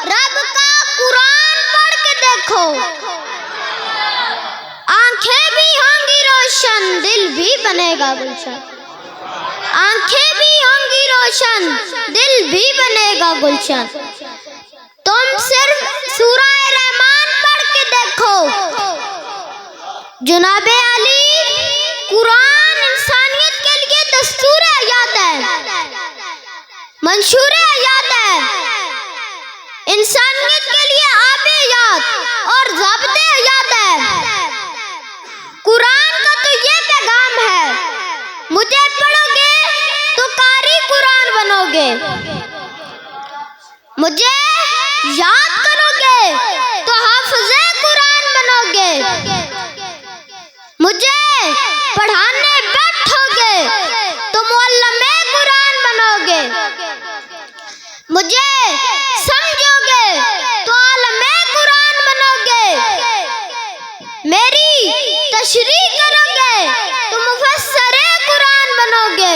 रब का कुरान पढ़ के देखो। आंखें भी होंगी रोशन, दिल भी बनेगा गुलशन। आंखें भी होंगी रोशन, दिल भी बनेगा गुलशन। तुम सिर्फ सूरह रहमान पढ़ के देखो। जनाबे अली, कुरान इंसानियत के लिए दस्तूर हयात है, मंशूर हयात है। इंसानियत के लिए आबे हयात और ज़ाब्ते हयात है। कुरान का तो ये पैगाम है, मुझे पढ़ोगे तो कारी कुरान बनोगे। मुझे याद करोगे तो हाफिज़े कुरान बनोगे। मुझे पढ़ाने बैठोगे तो मुअल्लिमे कुरान बनोगे। मुझे समझोगे तो आलमे कुरान बनोगे। मेरी तशरीह करोगे तो मुफस्सिरे कुरान बनोगे।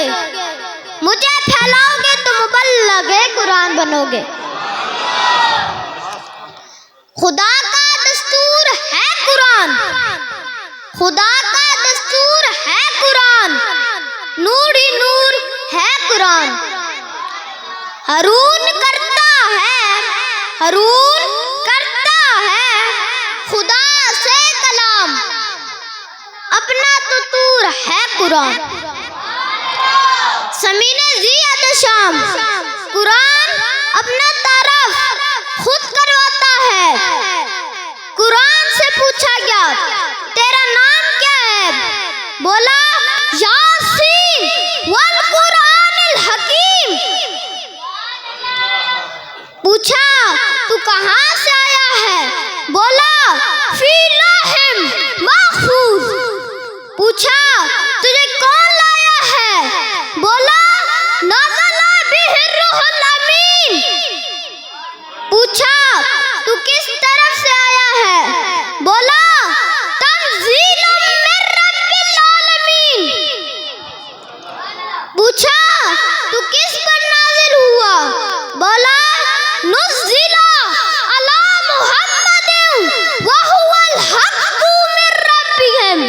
मुझे फैलाओगे तो मुबल्लिगे कुरान बनोगे। खुदा का दस्तूर है कुरान, खुदा का दस्तूर है कुरान, नूर ही नूर है कुरान। हारून करता है खुदा से कलाम, अपना तो तूर है कुरान। ज़मीने ज़ियत शाम कुरान अपना तारफ खुद करवाता है। कुरान से पूछा गया तेरा नाम क्या है, बोला यासीन वल कुरानिल हकीम। पूछा तू कहाँ से आया है, बोला फी लौहिम महफूज। पूछा तुझे कौन लाया है, बोला नज़ला बिहिर रूहुल अमीन। पूछा तू किस तरफ से आया है, बोला तंज़ीलुम मिन रब्बिल आलमीन। पूछा तू किस पर नाज़िल हुआ, बोला नुज़्ज़िला अला मुहम्मदिन व हुवल हक़्क़ु मिन रब्बिहिम।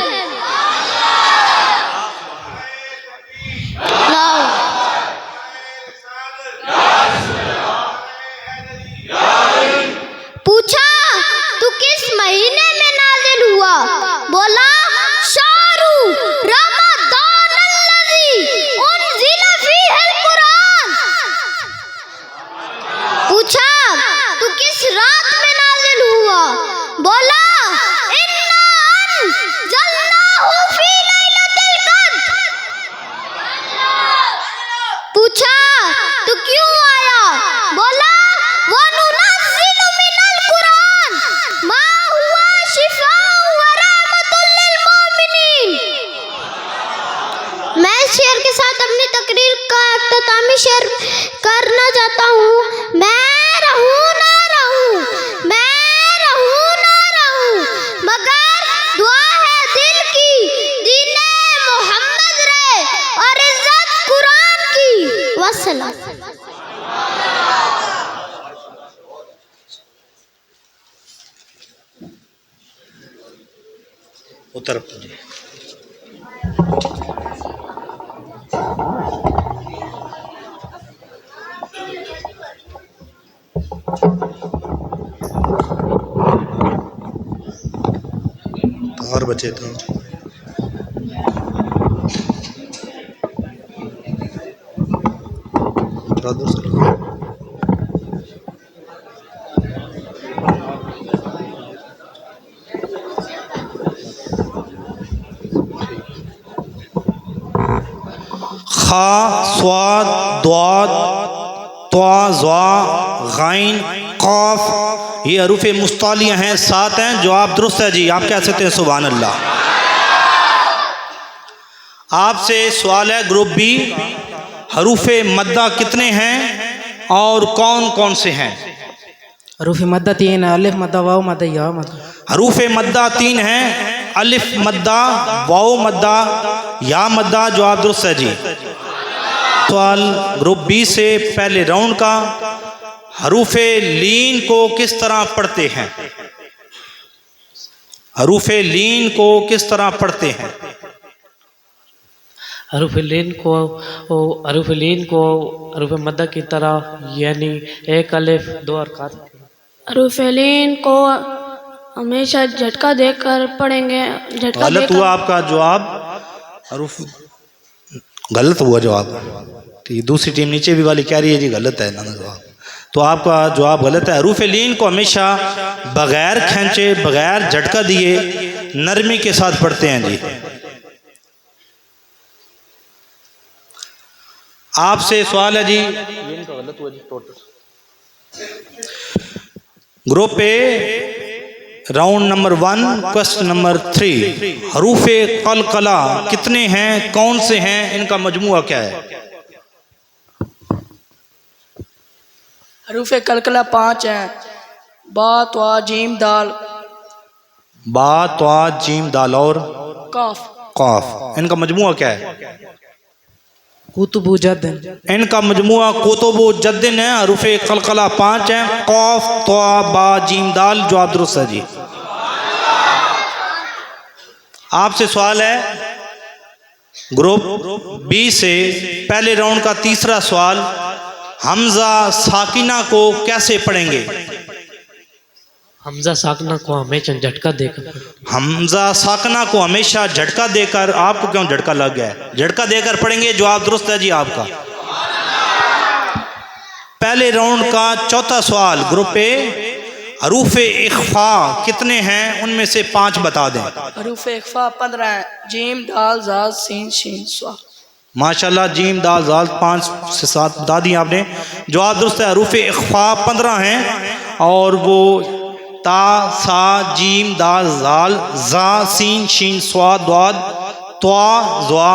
पूछा तू किस महीने में नाज़िल हुआ, बोला शाहरु रमज़ान अल्लज़ी उन्ज़िला फ़ीहिल कुरान। पूछा तू किस रात में नाज़िल हुआ, बोला इन्ना अंज़लनाहु फ़ी लैलतिल क़द्र। पूछा तू क्यों आया, बोला वनुनज़्ज़िलु मिनल कुरान मा हुवा शिफ़ाअ व रहमतुल लिल मोमिनीन। मैं इस शेर के साथ अपनी तकरीर का इख्तितामी शेर करना चाहता हूँ। मैं रहूँ ना रहूँ, मैं रहूँ ना रहूँ, मगर दुआ है दिल की दीने मोहम्मद रहे और इज्जत कुरान की। वस्सलाम। उत्तर प्रदेश। और बचे तो खा स्वाद द्वाद त्वा ज़ा गाइन क़ाफ, ये हरूफ मुस्तालियाँ हैं, 7 हैं। जवाब दुरुस्त है जी, आप कह सकते हैं सुभान अल्लाह। आपसे सवाल है ग्रुप बी, हरूफ मद्दा कितने हैं और कौन कौन से हैं? हरूफ मद्दा 3 है, अलिफ मद्दा वाव मद्दा या मद्दा। हरूफ मद्दा 3 हैं, अलिफ मद्दा वाव मद्दा या मद्दा। जवाब दुरुस्त है जी। सवाल ग्रुप बी से पहले राउंड का, हरूफ लीन को किस तरह पढ़ते हैं? हरूफ लीन को किस तरह पढ़ते हैं? हरूफ लीन को हरूफ मद्दा की तरह, यानी एक अलिफ 2 हरकत। हरूफ लीन को हमेशा झटका देकर पढ़ेंगे। झटका गलत हुआ आपका जवाब, हरूफ गलत हुआ जवाब। तो ये दूसरी टीम नीचे भी वाली कह रही है जी गलत है ना जवाब, तो आपका जवाब गलत है। हरूफ लीन को हमेशा बगैर खींचे, बगैर झटका दिए, नरमी के साथ पढ़ते हैं जी। आपसे सवाल है जी, group A round number 1 question number 3, हरूफ कलकला कितने हैं, कौन से हैं, इनका मजमुआ क्या है? हरूफ कलकला 5 हैं। बा त्वा जीम दाल बा त्वा जीम दाल और काफ। काफ, इनका मजमुआ क्या है? कुतुबु जद्दन। इनका मजमुआ कुतुबु जद्दिन है। हरूफ कलकला 5 हैं। कौफ त्वा बा जीम दाल, जवाब दुरुस्त है जी। आपसे सवाल है ग्रुप बी से, पहले राउंड का तीसरा सवाल, हमजा साकिना को कैसे पढ़ेंगे? हमजा साकना को हमेशा झटका देकर। हमजा साकना को हमेशा झटका देकर, आपको क्यों झटका लग गया है? झटका देकर पढ़ेंगे, जवाब दुरुस्त है जी आपका। पहले राउंड का चौथा सवाल, ग्रुप ए, हरूफ इख्फा कितने हैं, उनमें से 5 बता दें। हरूफ इख्फा 15 हैं। जीम दाल जाल सीन शीन स्वा। माशाल्लाह, जीम दाल जाल 5 से 7 बता दी आपने, जवाब दुरुस्त है। हरूफ इख्फा 15 हैं और वो ता सा जीम दाल जाल जा सीन शीन स्वा द्वाद त्वा ज़्वा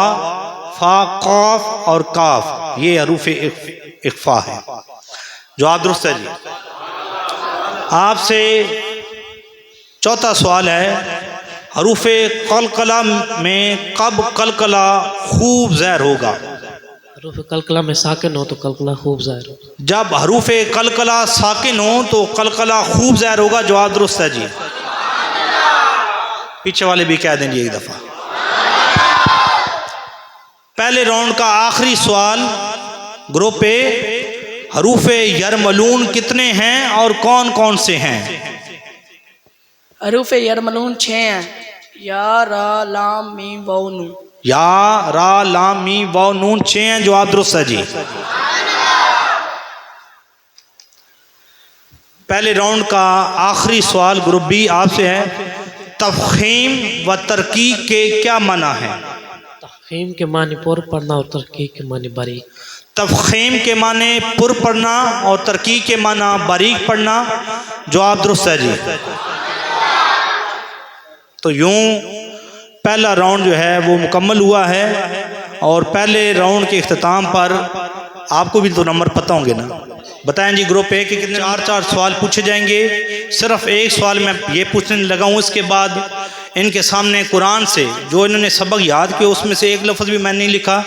फा काफ और काफ, ये हरूफ इख्फा है, जवाब दुरुस्त है जी। आपसे चौथा सवाल है, हरूफ कलकला में कब कलकला खूब ज़हर होगा? हरूफ कलकला में साकिन हो तो कलकला खूब ज़ाहिर हो। जब हरूफ कलकला साकिन हो तो कलकला खूब ज़ाहिर होगा, जवाब दुरुस्त है जी। पीछे वाले भी कह देंगे एक दफ़ा। पहले राउंड का आखिरी सवाल, ग्रुप ए, हरूफ यरमलून कितने हैं और कौन कौन से हैं? हरूफ यरमलून 6 हैं। या रा लाम मीम वाव नून। या रा लाम मी वाव नून 6 हैं, जवाब दुरुस्त है जी। पहले राउंड का आखिरी सवाल, ग्रुप बी, आपसे है, तफखीम व तरकीक के क्या माना है? तफखीम के मानी पुर पढ़ना और तरकीक के मानी बारीक। तफखीम के माने पुर पढ़ना और तरकीक के माना बारीक पढ़ना, जवाब दुरुस्त है जी। तो यूं पहला राउंड जो है वो मुकम्मल हुआ है और पहले राउंड के इख्तिताम पर आपको भी तो नंबर पता होंगे ना, बताएं जी। ग्रुप ए के कितने? 4 सवाल पूछे जाएंगे। सिर्फ एक सवाल मैं ये पूछने लगा हूँ, इसके बाद इनके सामने कुरान से जो इन्होंने सबक याद किया उसमें से एक लफ्ज़ भी मैंने नहीं लिखा,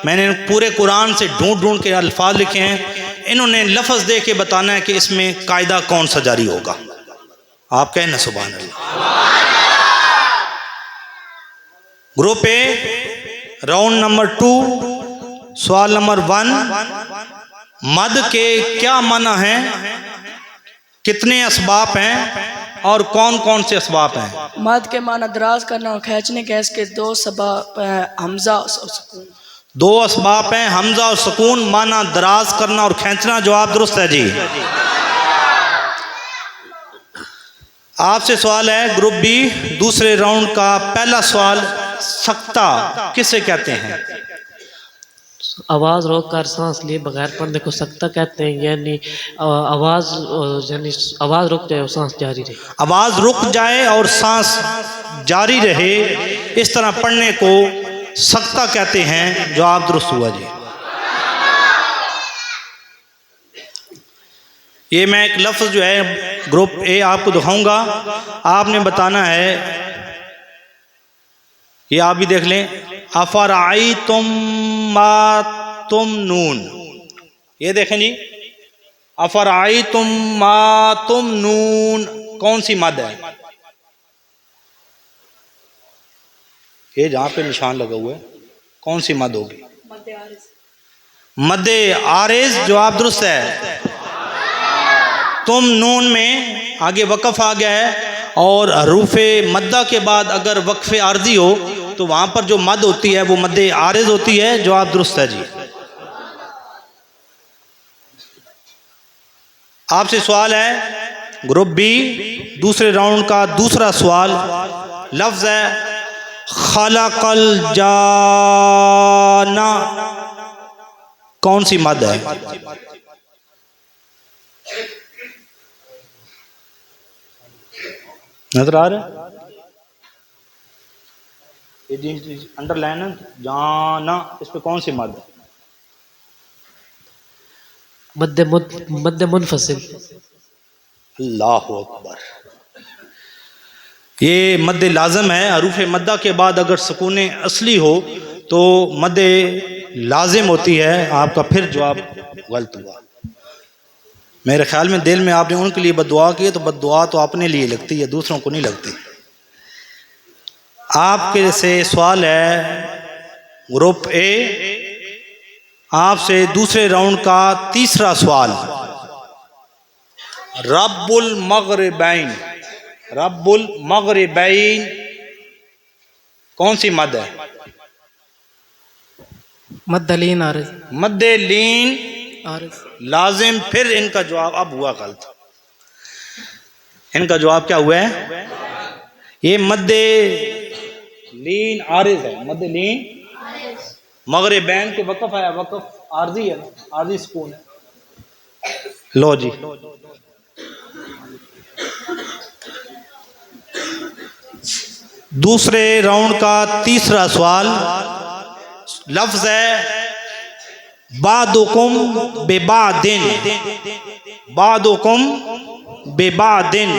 मैंने पूरे कुरान से ढूंढ के अल्फाज लिखे हैं। इन्होंने लफ्ज़ दे के बताना है कि इसमें कायदा कौन सा जारी होगा। आप कहें ना सुभान अल्लाह। ग्रुप ए राउंड नंबर 2 सवाल नंबर 1, मद के क्या माना है, कितने असबाब हैं और कौन कौन से असबाब हैं? मद के माना दराज करना और खींचने के इसके 2 सबब हैं, हमजा और सुकून। 2 असबाब हैं, हमजा और सुकून, माना दराज करना और खींचना, जवाब दुरुस्त है जी। आपसे सवाल है ग्रुप बी, दूसरे राउंड का पहला सवाल, सख्ता किसे कहते हैं? आवाज़ रोक कर सांस लिए बगैर पढ़ने को सख्ता कहते हैं, यानी आवाज़ आवाज़ रुक जाए और सांस जारी रहे। आवाज़ रुक जाए और सांस जारी रहे, इस तरह पढ़ने को सख्ता कहते हैं, जवाब दुरुस्त हुआ जी। ये मैं एक लफ्ज़ जो है ग्रुप ए आपको दिखाऊंगा, आपने बताना है, ये आप भी देख लें। अफराई तुम मा तुम नून, ये देखें जी, अफराई तुम मा तुम नून, कौन सी मद है? ये जहाँ पे निशान लगा हुआ है कौन सी मद होगी? मद आरिज, जवाब दुरुस्त है। तुम नून में आगे वक़फ़ आ गया है और हरूफ मद्दा के बाद अगर वक्फ़ आर्जी हो तो वहाँ पर जो मद होती है वो मद आरिज होती है, जवाब दुरुस्त है जी। आपसे सवाल है ग्रुप बी, दूसरे राउंड का दूसरा सवाल, लफ्ज़ है खलक़ल जान्ना, कौन सी मद है? नजर आ रहा है? ये अंडरलाइन है, जाना, इस पे कौन सी मद है? मद्दे मुनफसिल। अल्लाह अकबर। ये मद्दे लाजम है। हरूफ मद्दा के बाद अगर सुकून असली हो तो मद्दे लाजिम होती है। आपका फिर जवाब गलत हुआ। मेरे ख्याल में दिल में आपने उनके लिए बद्दुआ की, तो बद्दुआ तो अपने लिए लगती है, दूसरों को नहीं लगती। आपके से सवाल है ग्रुप ए, आपसे दूसरे राउंड का तीसरा सवाल। रब्बुल मगरिबैन, रब्बुल मगरिबैन कौन सी मद है? मद्दलीन आरिज। मद्दलीन आरिज लाजिम। फिर इनका जवाब अब हुआ गलत। इनका जवाब क्या हुआ है? ये मद्दे लीन आरिज है। मद्दे लीन मगरिबैन के वक़फ़ है, वक़फ़ आरजी है, आरजी सुकून है। लो जी, दूसरे राउंड का तीसरा सवाल। लफ्ज है बादुकुम बेबादिन, बादुकुम बेबादिन।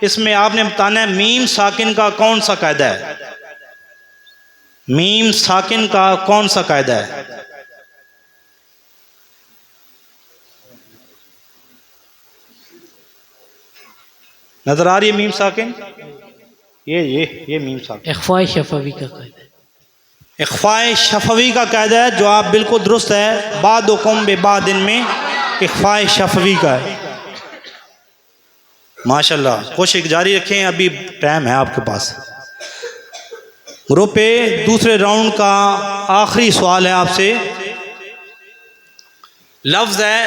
इसमें आपने बताना है मीम साकिन का कौन सा कायदा है? मीम साकिन का कौन सा कायदा है? नजर आ रही है मीम साकिन? ये मीम साकिन इख्फाए शफवी का कायदा है। इख्फाए शफवी का कायदा है। जो आप बिल्कुल दुरुस्त है। बादुकुम बेबादिन में इख्फाए शफवी का है। माशाल्लाह, कोशिश जारी रखें, अभी टाइम है आपके पास। ग्रुप ए, दूसरे राउंड का आखिरी सवाल है आपसे। लफ्ज है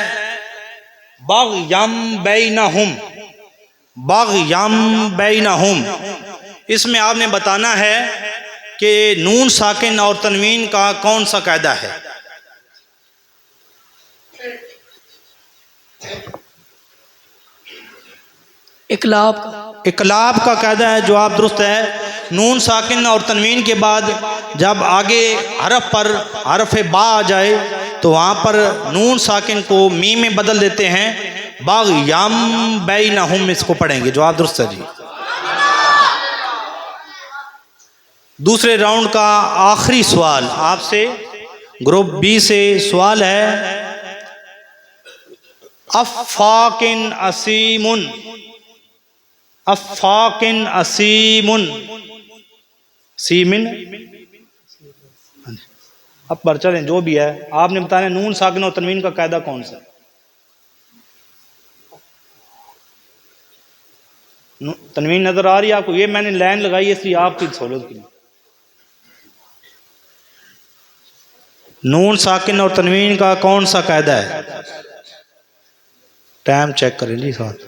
बग़यम बैनहुम, बग़यम बैनहुम। इसमें आपने बताना है कि नून साकिन और तनवीन का कौन सा कायदा है? इकलाब। इकलाब का कायदा है। जो आप दुरुस्त है। नून साकिन और तनवीन के बाद जब आगे हरफ पर हरफ बा आ जाए तो वहाँ पर नून साकिन को मीम में बदल देते हैं। बग़यम बैनहुम इसको पढ़ेंगे। जो आप दुरुस्त है जी। दूसरे राउंड का आखिरी सवाल आपसे ग्रुप बी से सवाल है। अफ़ाकिन असीमुन, अफ़ाकिन असीमुन, सीमिन। अब पर चलें, जो भी है आपने बताना नून साकिन और तनवीन का कायदा कौन सा? तनवीन नजर आ रही है आपको? ये मैंने लाइन लगाई है इसलिए आपकी सहूलत के लिए। नून साकिन और तनवीन का कौन सा कायदा है? टाइम चेक करें जी साथ।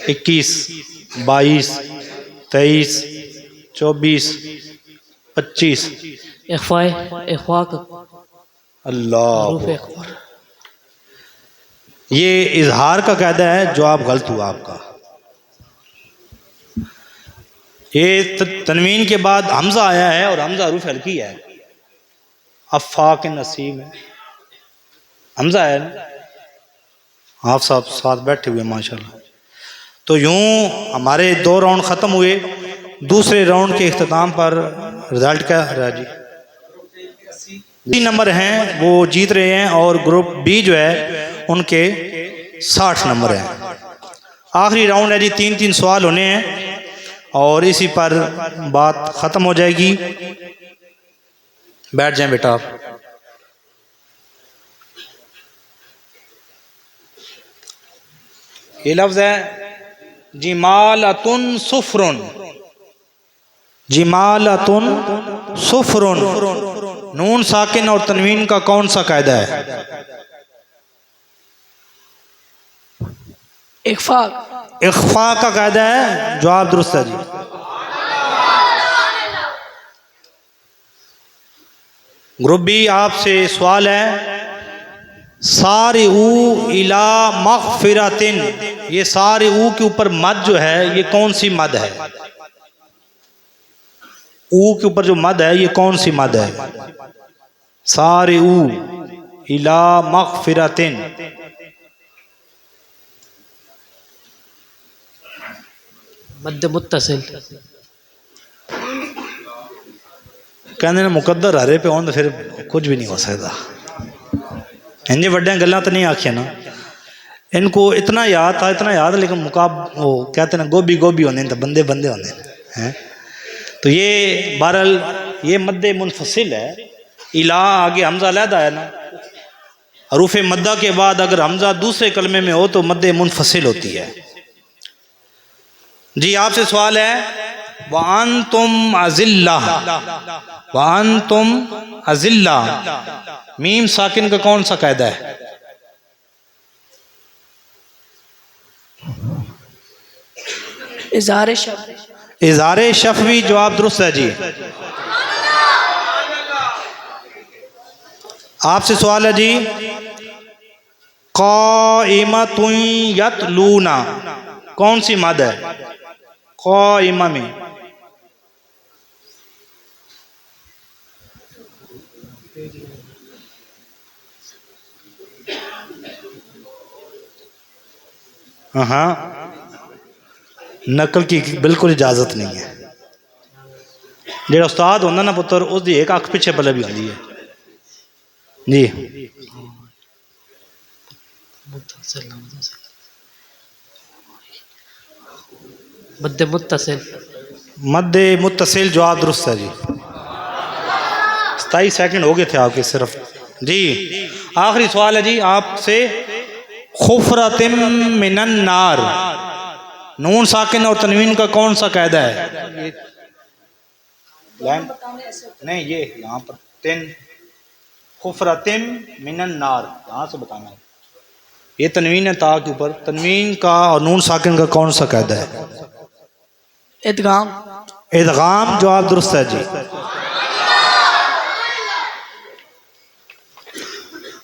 21, 22, 23, 24, 25। इख्फा का अल्लाह, ये इजहार का कायदा है। जो आप गलत हुआ आपका। ये तनवीन के बाद हमजा आया है और हमजा हरूफ हल्की है। अफ़ाक नसीब है, हमजा है ना। आप सब साथ बैठे हुए माशाल्लाह। तो यूं हमारे 2 राउंड ख़त्म हुए। दूसरे राउंड के इख्तिताम पर रिजल्ट क्या रहा जी? 3 नंबर हैं वो जीत रहे हैं और ग्रुप बी जो है उनके 60 नंबर हैं। आखिरी राउंड है जी, 3-3 सवाल होने हैं और इसी पर बात ख़त्म हो जाएगी। बैठ जाएं बेटा आप। ये लफ्ज़ है जिमालतुन सुफ्रुन, जिमालतुन सुफ्रुन। नून साकिन और तनवीन का कौन सा कायदा है? इख्फा। इख्फा का कायदा है। जवाब दुरुस्त है जी। ग्रुप बी आपसे सवाल है, सारे ऊ इला मग़फ़िरतिन, ये सारे ऊ के ऊपर मद जो है ये कौन सी मद है? ऊ के ऊपर जो मद है ये कौन सी मद है? सारे ऊ इला मग़फ़िरतिन। मद मुत्तसिल। कहने ने मुकद्दर हरे पे हों तो फिर कुछ भी नहीं हो सकता। इंजे वड्डियां गल्लां तो नहीं आखियां ना, इनको इतना याद था, इतना याद, लेकिन वो कहते ना गोभी गोभी होने तो बंदे बंदे होने हैं। तो ये बहरहाल ये मद्दे मुनफसिल है। इला आगे हमजा अलहदा है ना, हरूफ मद्दा के बाद अगर हमजा दूसरे कलमे में हो तो मद्दे मुनफसिल होती है। जी आपसे सवाल है, वअन्तुम अज़िल्ला, वअन्तुम अज़िल्ला, मीम साकिन का कौन सा कायदा है? इज़हार शफ़। इज़हार शफ़वी, जवाब दुरुस्त है जी। आपसे सवाल है जी, क़ाइमतुन यतलूना, कौन सी मद है क़ाइमा में? हाँ, नकल की बिल्कुल इजाजत नहीं है। जो उस्ताद होंदा ना पुत्र, उसकी एक अख पिछे पले भी होती है जी। मद मुत्तसिल। मद मुत्तसिल, जवाब दुरुस्त है जी। 27 सेकंड हो गए थे आपके सिर्फ जी। आखिरी सवाल है जी आपसे, खुफरतिम मिनन नार, नून साकिन और तनवीन का कौन सा कायदा है? नहीं, ये यहाँ पर तिन, खुफरतिम मिनन नार, यहाँ से बताना है। ये तनवीन है ता के ऊपर, तनवीन का और नून साकिन का कौन सा कायदा है? इदगाम। इदगाम, जवाब दुरुस्त है जी।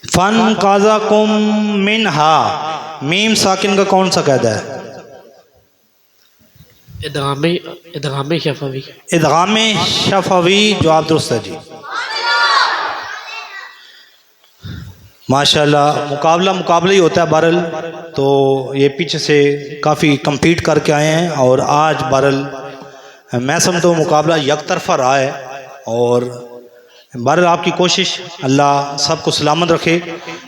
फन काजा कुम मिनहा, मीम साकिन का कौन सा कायदा है? इदगाम शफ़वी। इदगाम शफ़वी, जवाब दुरुस्त है जी। माशाल्लाह, मुकाबला ही होता है बहरहाल। तो ये पीछे से काफ़ी कम्पीट करके आए हैं और आज बहरहाल मैं समझता हूँ मुकाबला यकतरफा रहा है। और बहरहाल आपकी कोशिश, अल्लाह सबको सलामत रखे।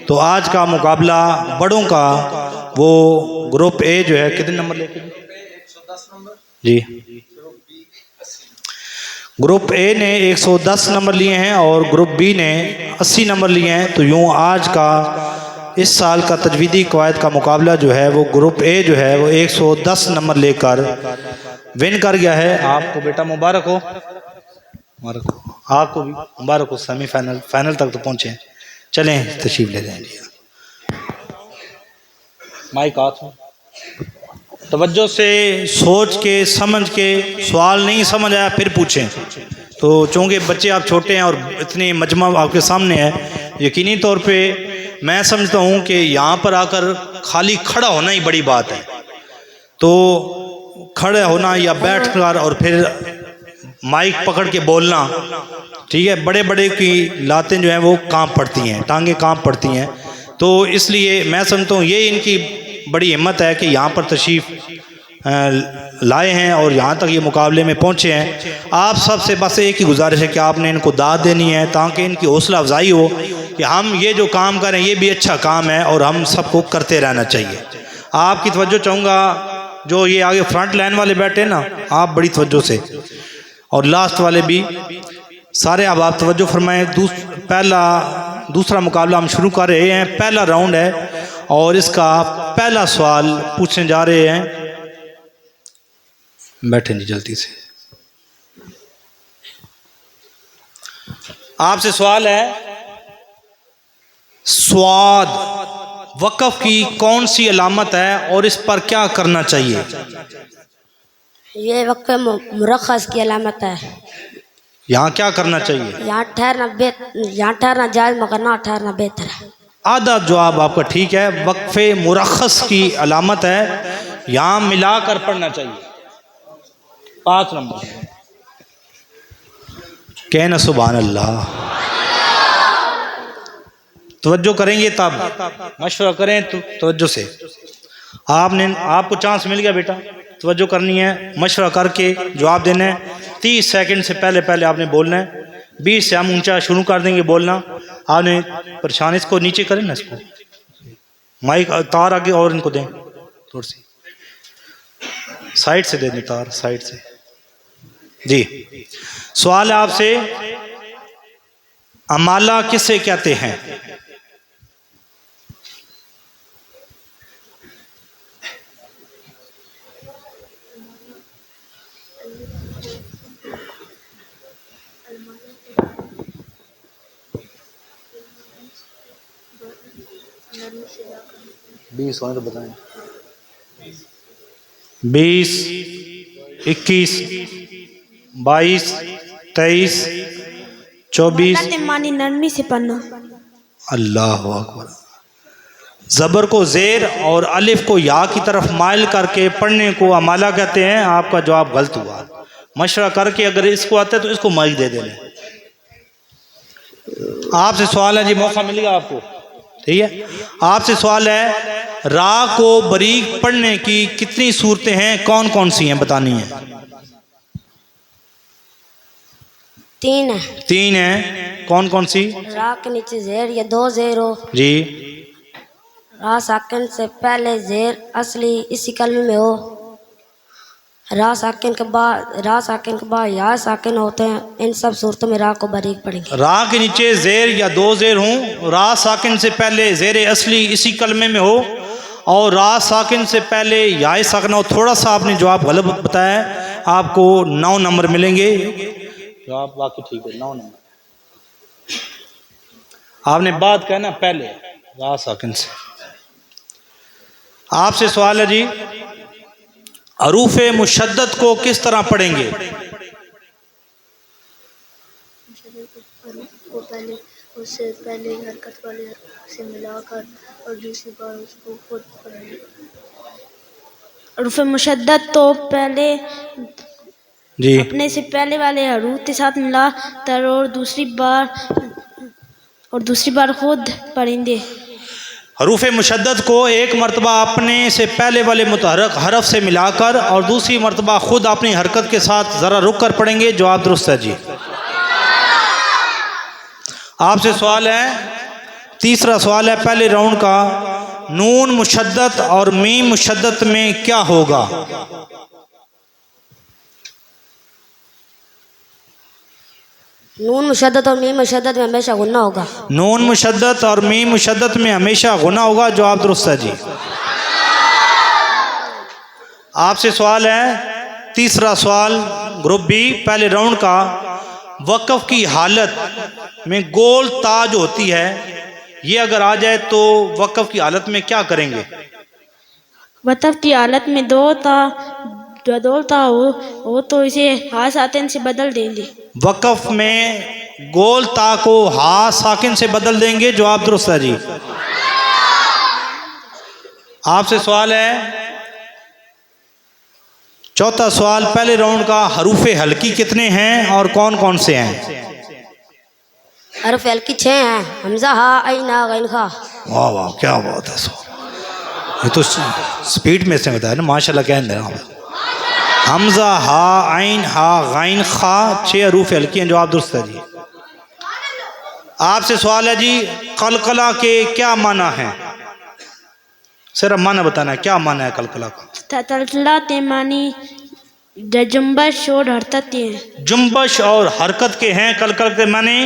तो आज का मुकाबला बड़ों का, वो ग्रुप ए जो है कितने नंबर लेके जी? ग्रुप ए ने 110 नंबर लिए हैं और ग्रुप बी ने 80 नंबर लिए हैं। तो यूँ आज का इस साल का तजवीदी कवायद का मुकाबला जो है वो ग्रुप ए जो है वो 110 नंबर लेकर विन कर गया है। आपको बेटा मुबारक हो, मुबारक हो, आपको भी मुबारक हो, सेमीफाइनल फाइनल तक तो पहुँचे। चलें तशरीफ ले जाएंगे। माइक हाथ में, तवज्जो से सोच के समझ के, सवाल नहीं समझ आया फिर पूछें। तो चूँकि बच्चे आप छोटे हैं और इतने मजमा आपके सामने है, यकीनी तौर पे मैं समझता हूँ कि यहाँ पर आकर खाली खड़ा होना ही बड़ी बात है। तो खड़े होना या बैठ कर और फिर माइक पकड़ के बोलना, ठीक है, बड़े बड़े की लातें जो हैं वो कांप पड़ती हैं, टांगें कांप पड़ती हैं। तो इसलिए मैं समझता हूँ ये इनकी बड़ी हिम्मत है कि यहाँ पर तशरीफ़ लाए हैं और यहाँ तक ये मुकाबले में पहुँचे हैं। आप सबसे बस एक ही गुजारिश है कि आपने इनको दाद देनी है ताकि इनकी हौसला अफजाई हो कि हम ये जो काम करें ये भी अच्छा काम है और हम सबको करते रहना चाहिए। आपकी तवज्जो चाहूँगा, जो ये आगे फ्रंट लाइन वाले बैठे हैं ना, आप बड़ी तवज्जो से, और लास्ट वाले भी सारे, अब आप तवज्जो फरमाएँ। दूसरा मुकाबला हम शुरू कर रहे हैं, पहला राउंड है और इसका पहला सवाल पूछने जा रहे हैं। बैठे जी जल्दी से। आपसे सवाल है, स्वाद वक़फ़ की कौन सी अलामत है और इस पर क्या करना चाहिए? ये वक़्फ़ मुरख़्ख़स की अलामत है। यहाँ क्या करना चाहिए? यहाँ ठहरना जायज़ मगर ना ठहरना बेहतर है। आधा जवाब आपका ठीक है, वक्फे मुरखस की अलामत है, यहाँ मिलाकर पढ़ना चाहिए। 5 नंबर कहना सुभान अल्लाह। तवज्जो करेंगे तब, मशवरा करें तो तवज्जो से। आपको चांस मिल गया बेटा, तवज्जो करनी है, मशवरा करके जवाब देना है। 30 सेकंड से पहले पहले आपने बोलना है। 20 से हम ऊंचा शुरू कर देंगे बोलना। आपने परेशान, इसको नीचे करें ना, इसको माइक तार आगे और इनको दें, थोड़ी सी साइड से दे दें तार, साइड से जी। सवाल है आपसे, अमाला किसे कहते हैं? बीस तो बताएं। 20, 21, 22, 23, 24। मानी नरमी से पढ़ना। अल्लाह अकबर। ज़बर को ज़ेर और अलिफ को या की तरफ माइल करके पढ़ने को अमाला कहते हैं। आपका जवाब गलत हुआ। मशवरा करके अगर इसको आता है तो इसको माइक दे देना। आपसे सवाल है जी, मौका मिलेगा आपको, ठीक है। आपसे सवाल है, रा को बारीक पढ़ने की कितनी सूरतें हैं, कौन कौन सी हैं बतानी है? 3 है। 3 हैं, कौन कौन सी? रा के नीचे जेर या 2 जेर हो जी। रा साकिन से पहले जेर असली इसी कलमे में हो। रा साकिन के बाद या साकिन होते हैं। इन सब सूरतों में रा को बारीक पढ़ेंगे। रा के नीचे जेर या 2 जेर हों, रा साकिन से पहले जेर असली इसी कलमे में हो, और रा साकिन से पहले या साकिन हो। थोड़ा सा आपने जवाब गलत बताया है, आपको 9 नंबर मिलेंगे। जवाब बाकी ठीक है, 9 नंबर। आपने बात कहना पहले रा साकिन से। आपसे सवाल है जी, हरूफ मुशद्दद को किस तरह पढ़ेंगे? उससे पहले हरकत वाले से मिलाकर और दूसरी बार उसको खुद पढ़ेंगे। हरूफ मुशद्दद तो पहले जी अपने से पहले वाले हरूफ के साथ मिला कर और दूसरी बार खुद पढ़ेंगे। हरूफ मुशद्दद को एक मरतबा अपने से पहले वाले मुतहर्रिक हरफ से मिलाकर और दूसरी मरतबा खुद अपनी हरकत के साथ ज़रा रुक कर पढ़ेंगे। जवाब दुरुस्त है जी। आपसे सवाल है, तीसरा सवाल है पहले राउंड का, नून मुशद्दद और मीम मुशद्दद में क्या होगा? नून मुशद्दद और मीम मुशद्दद में हमेशा गुन्ना होगा। नून मुशद्दद और मीम मुशद्दद में हमेशा गुना होगा। जवाब दुरुस्त है जी। आपसे सवाल है, तीसरा सवाल ग्रुप बी पहले राउंड का, वक़्फ़ की हालत में गोल ताज होती है, ये अगर आ जाए तो वक़्फ़ की हालत में क्या करेंगे? वक़्फ़ की हालत में दो ता हो तो इसे हा साकिन से बदल देंगे। वक़्फ़ में गोल ता को हा साकिन से बदल देंगे। जवाब दुरुस्त है जी। आपसे सवाल है, चौथा सवाल पहले राउंड का, हरूफे हल्की कितने हैं और कौन कौन से हैं? हरफ हल्की 6 हैं। हमजा हा आइन हा गैन खा। वाह वाह, क्या बात है। ये तो स्पीड में से बताया ना, माशाल्लाह। कह देना हमजा हा आइन हा गैन खा, 6 हरूफ हल्की हैं। जवाब दुरुस्त है जी। आपसे सवाल है जी, कलकला के क्या माना है? सिर्फ माना बताना है, क्या माना है कलकला का? तलतला ते मानी जुम्बश और हरकत के हैं। जुम्बश और हरकत के हैं कलकल के माने।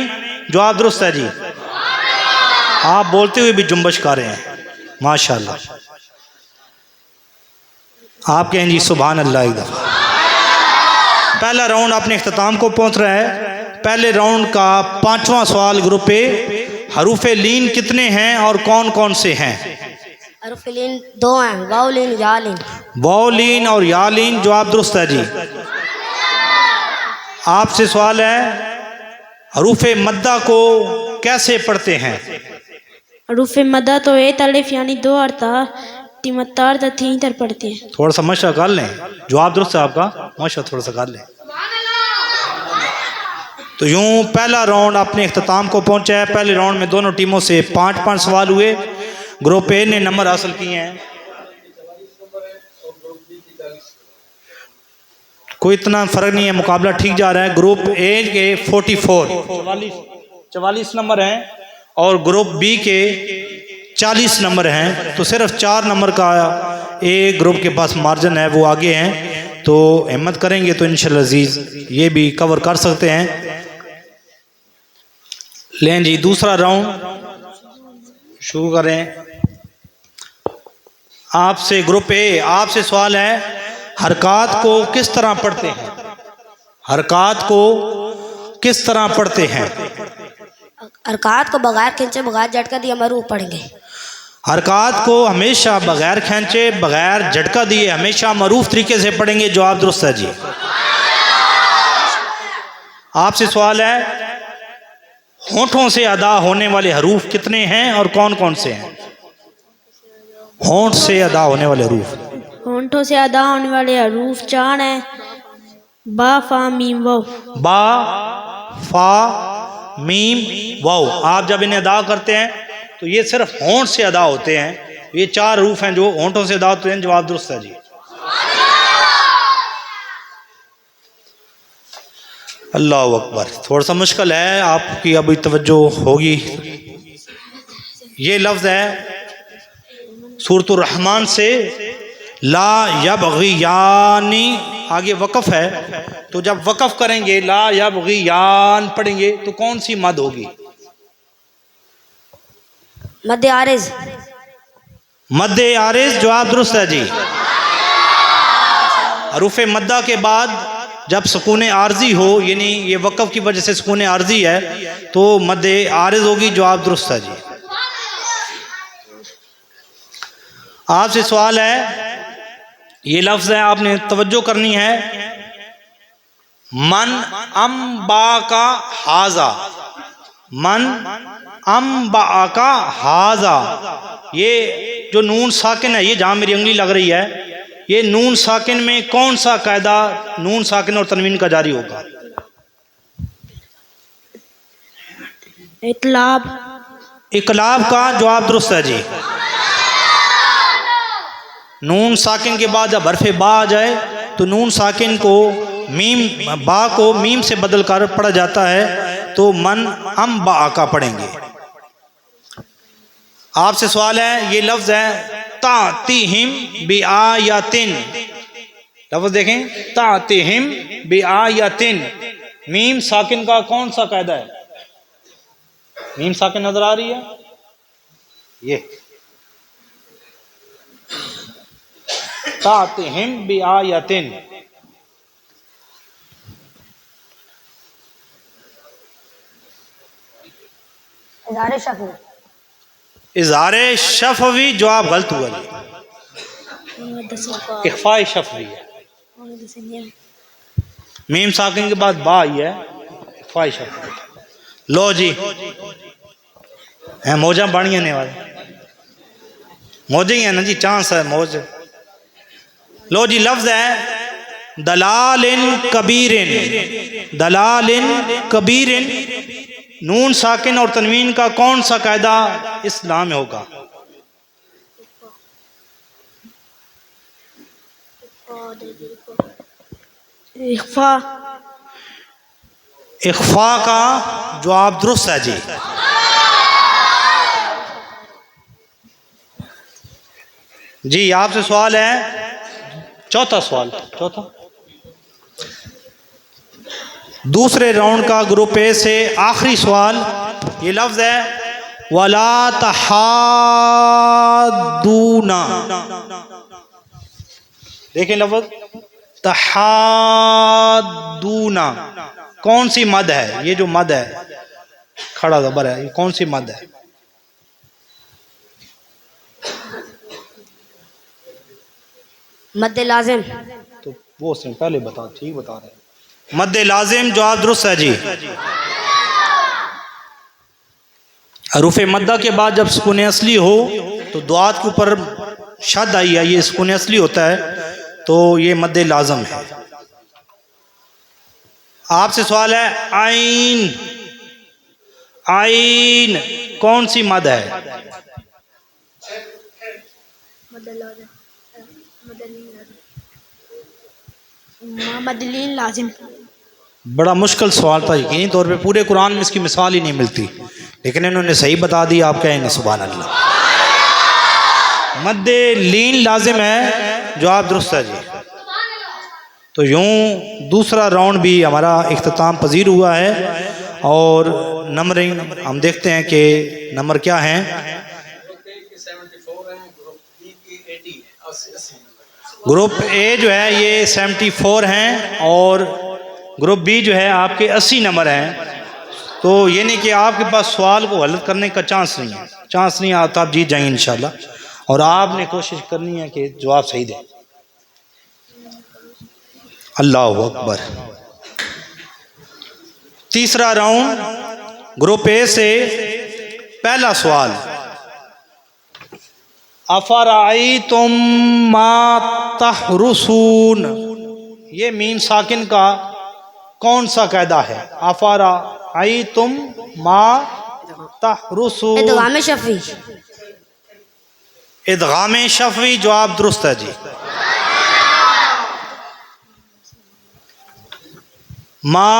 जवाब दुरुस्त है जी। आप बोलते हुए भी जुम्बश कर रहे हैं, माशाल्लाह। आप कहें जी सुभान अल्लाह एक दफ़ा। पहला राउंड अपने इख्तिताम को पहुंच रहा है। पहले राउंड का 5वां सवाल ग्रुप ए, हरूफे लीन कितने हैं और कौन कौन से हैं? हरफ लीन 2 हैं, वाव लीन या लीन। वाव लीन और या लीन। जवाब दुरुस्त है जी। आपसे सवाल है, हरूफ मद्दा को कैसे पढ़ते हैं? हरूफ मदा तो ए अलिफ यानी दो अर्ता तिमत्तार दा तीन तर पढ़ते हैं। थोड़ा सा मशा कर लें, जवाब दुरुस्त है आपका, मशा थोड़ा सा कर लें। तो यूं पहला राउंड अपने इख्तिताम को पहुंचा है। पहले राउंड में दोनों टीमों से 5-5 सवाल हुए। ग्रुप ए ने नंबर हासिल किए हैं, कोई इतना फर्क नहीं है, मुकाबला ठीक जा रहा है। ग्रुप ए के 44 नंबर हैं और ग्रुप बी के 40 नंबर हैं। तो सिर्फ 4 नंबर का ए ग्रुप के पास मार्जिन है, वो आगे हैं। तो हिम्मत करेंगे तो इंशाल्लाह अजीज ये भी कवर कर सकते हैं। लें जी, दूसरा राउंड शुरू करें। आपसे ग्रुप ए, आपसे सवाल है, हरकत को किस तरह पढ़ते हैं? हरकत को किस तरह पढ़ते हैं? हरकत को बगैर खींचे बगैर झटका दिए मरूफ पढ़ेंगे। हरकत को हमेशा बगैर खींचे बगैर झटका दिए हमेशा मरूफ तरीके से पढ़ेंगे। जवाब दुरुस्त है जी। आपसे सवाल है, होंठों से अदा होने वाले हरूफ कितने हैं और कौन कौन से हैं? होंठ से अदा होने वाले हरूफ, होंठों से अदा होने वाले हरूफ 4 हैं, बा फा मीम वाव। बा फा मीम वाव। आप जब इन्हें अदा करते हैं तो ये सिर्फ होंठ से अदा होते हैं। ये 4 हरूफ हैं जो होंठों से अदा होते हैं। जवाब दुरुस्त है जी। अल्लाह अकबर। थोड़ा सा मुश्किल है, आपकी अभी तवज्जो होगी। ये लफ्ज़ है सूरतुर रहमान से, ला यबग़ियानी, आगे वक़फ़ है। तो जब वक़फ़ करेंगे ला यबग़ियान पढ़ेंगे तो कौन सी मद होगी? मद्दे आरिज़। मद्दे आरिज़। जवाब दुरुस्त है जी। हरूफ मद्दा के बाद जब सुकून आर्जी हो, यानी ये वक़फ़ की वजह से सुकून आर्जी है, तो मद्दे आरिज़ होगी। जवाब दुरुस्त है जी। आपसे सवाल है, ये लफ्ज़ है, आपने तवज्जो करनी है। मन अम्बा का हाजा, मन अम्बा का हाजा। ये जो नून साकिन है, ये जहाँ मेरी उंगली लग रही है, ये नून साकिन में कौन सा कायदा नून साकिन और तनवीन का जारी होगा? इतलाब। इकलाब का। जवाब दुरुस्त है जी। नून साकिन के बाद जब हरफ बा आ जाए तो नून साकिन को मीम, बा को मीम से बदल कर पढ़ा जाता है। तो मन अम बा का पढ़ेंगे। आपसे सवाल है, ये लफ्ज़ है तातिहिम बिआयातिन। लफ्ज़ देखें, तातिहिम बिआयातिन। मीम साकिन का कौन सा कायदा है? मीम साकिन नजर आ रही है, ये तातिहिम बिआयातिन। इज़हारे शफ़वी। इज़हारे शफ़वी। जवाब गलत हुआ जी। इख्फाए शफ़वी है। मीम साकिन के बाद बा आई है, इख्फाए शफ़वी। लो जी, है मौजा बाणी आने वाले मौजे ही है ना जी, चांस है मौज। लो जी, लफ्ज़ है दलालिन कबीरिन। दलालिन कबीरिन। नून साकिन और तनवीन का कौन सा कायदा इस नाम में होगा? इख्फा। इख्फा का। जवाब दुरुस्त है जी। जी, आपसे सवाल है, चौथा सवाल, चौथा दूसरे राउंड का ग्रुप ए से आखिरी सवाल। ये लफ्ज़ है वला तहादूना। देखें लफ्ज़ तहादूना, कौन सी मद है? ये जो मद है, खड़ा ज़बर है, ये कौन सी मद है? मद्दे लाजिम। तो वो उसने पहले बता, ठीक बता रहे हैं। मद्दे लाजिम। जवाब दुरुस्त है जी। हरूफ मद्दा के बाद जब सुकून असली हो तो दुआत के ऊपर शद आई है, ये सुकून असली होता है, तो ये मद्द लाजम है। आपसे सवाल है, आइन, आइन कौन सी मद है? मदलीन लाजिम। बड़ा मुश्किल सवाल था, यकीनी तौर पे पूरे कुरान में इसकी मिसाल ही नहीं मिलती, लेकिन इन्होंने सही बता दिया। आप कहेंगे सुभान अल्लाह। मद्दे लीन लाजिम है, जवाब दुरुस्त है जी। तो यूं दूसरा राउंड भी हमारा इख्तिताम पजीर हुआ है और नंबरिंग हम देखते हैं कि नंबर क्या हैं। ग्रुप ए जो है ये 74 हैं और ग्रुप बी जो है आपके 80 नंबर हैं। तो ये नहीं कि आपके पास सवाल को हल करने का चांस नहीं है, चांस नहीं आता, आप जीत जाएंगे इंशाल्लाह। और आपने कोशिश करनी है कि जवाब सही दें। अल्लाह अकबर। तीसरा राउंड ग्रुप ए से पहला सवाल, अफराईतुम मा तहरुसून, ये मीम साकिन का कौन सा कायदा है? अफराईतुम मा तहरुसून। इदगाम शफी। इदगाम शफी, जवाब दुरुस्त है जी। मा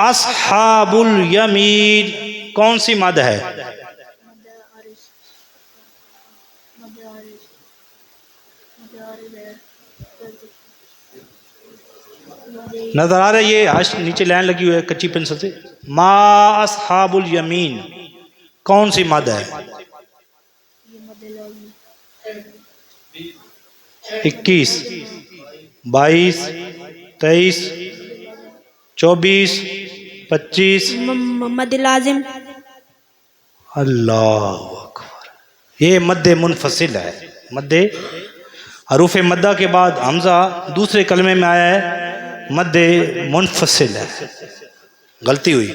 अस्हाबुल यमीन कौन सी मद है? नजर आ रहा है ये हश नीचे लाइन लगी हुई है कच्ची पेंसिल से। मा अस्हाबुल यमीन कौन सी मद है? 21, 22, 23, 24, 25। मद लाजिम। अल्लाह अकबर। ये मद मुनफसिल है। मद हरूफ मद्दा के बाद हमजा दूसरे कलमे में आया है, मद मुनफसिल है। गलती हुई।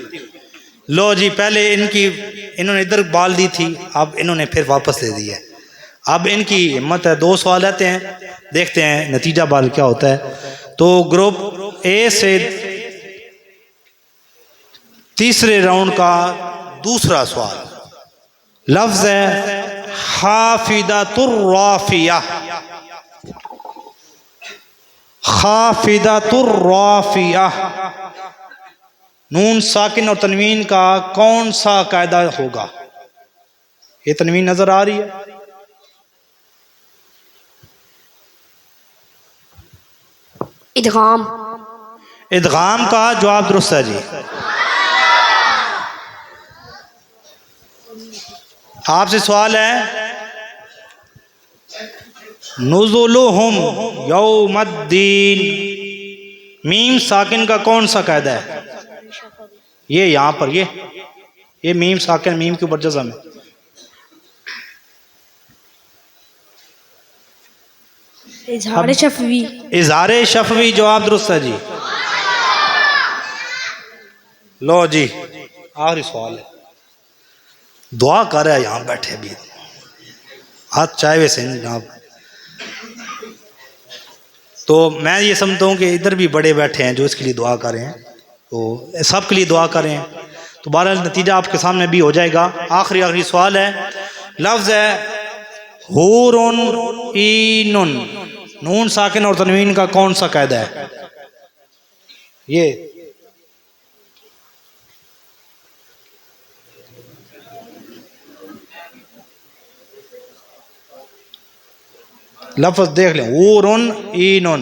लो जी, पहले इन्होंने इधर बाल दी थी, अब इन्होंने फिर वापस दे दी है। अब इनकी हिम्मत है, 2 सवाल आते हैं, देखते हैं नतीजा बाल क्या होता है। तो ग्रुप ए से तीसरे राउंड का दूसरा सवाल, लफ्ज है हाफिदातुर राफिया। हाफिदातुर राफिया, नून साकिन और तनवीन का कौन सा कायदा होगा? ये तनवीन नजर आ रही है? इदगाम। इदगाम का जवाब दुरुस्त है जी। आपसे सवाल है, नुज़ुलुहुम यौमद्दीन, मीम साकिन का कौन सा कायदा है? ये यहाँ पर ये मीम साकिन, मीम के ऊपर जज़म है। इज़हार शफवी। इज़हार शफवी, जवाब दुरुस्त है जी। लो जी, आखिरी सवाल है। दुआ कर रहा है यहाँ बैठे भी, हाथ चाहे वैसे जनाब। तो मैं ये समझता हूँ कि इधर भी बड़े बैठे हैं जो इसके लिए दुआ कर रहे हैं, तो सब के लिए दुआ कर रहे हैं। तो बहरहाल नतीजा आपके सामने भी हो जाएगा। आखिरी सवाल है, लफ्ज़ है हूरुन ईनुन, नून साकिन और तनवीन का कौन सा कायदा है? ये लफ्ज़ देख लें, हूरुन ईनुन।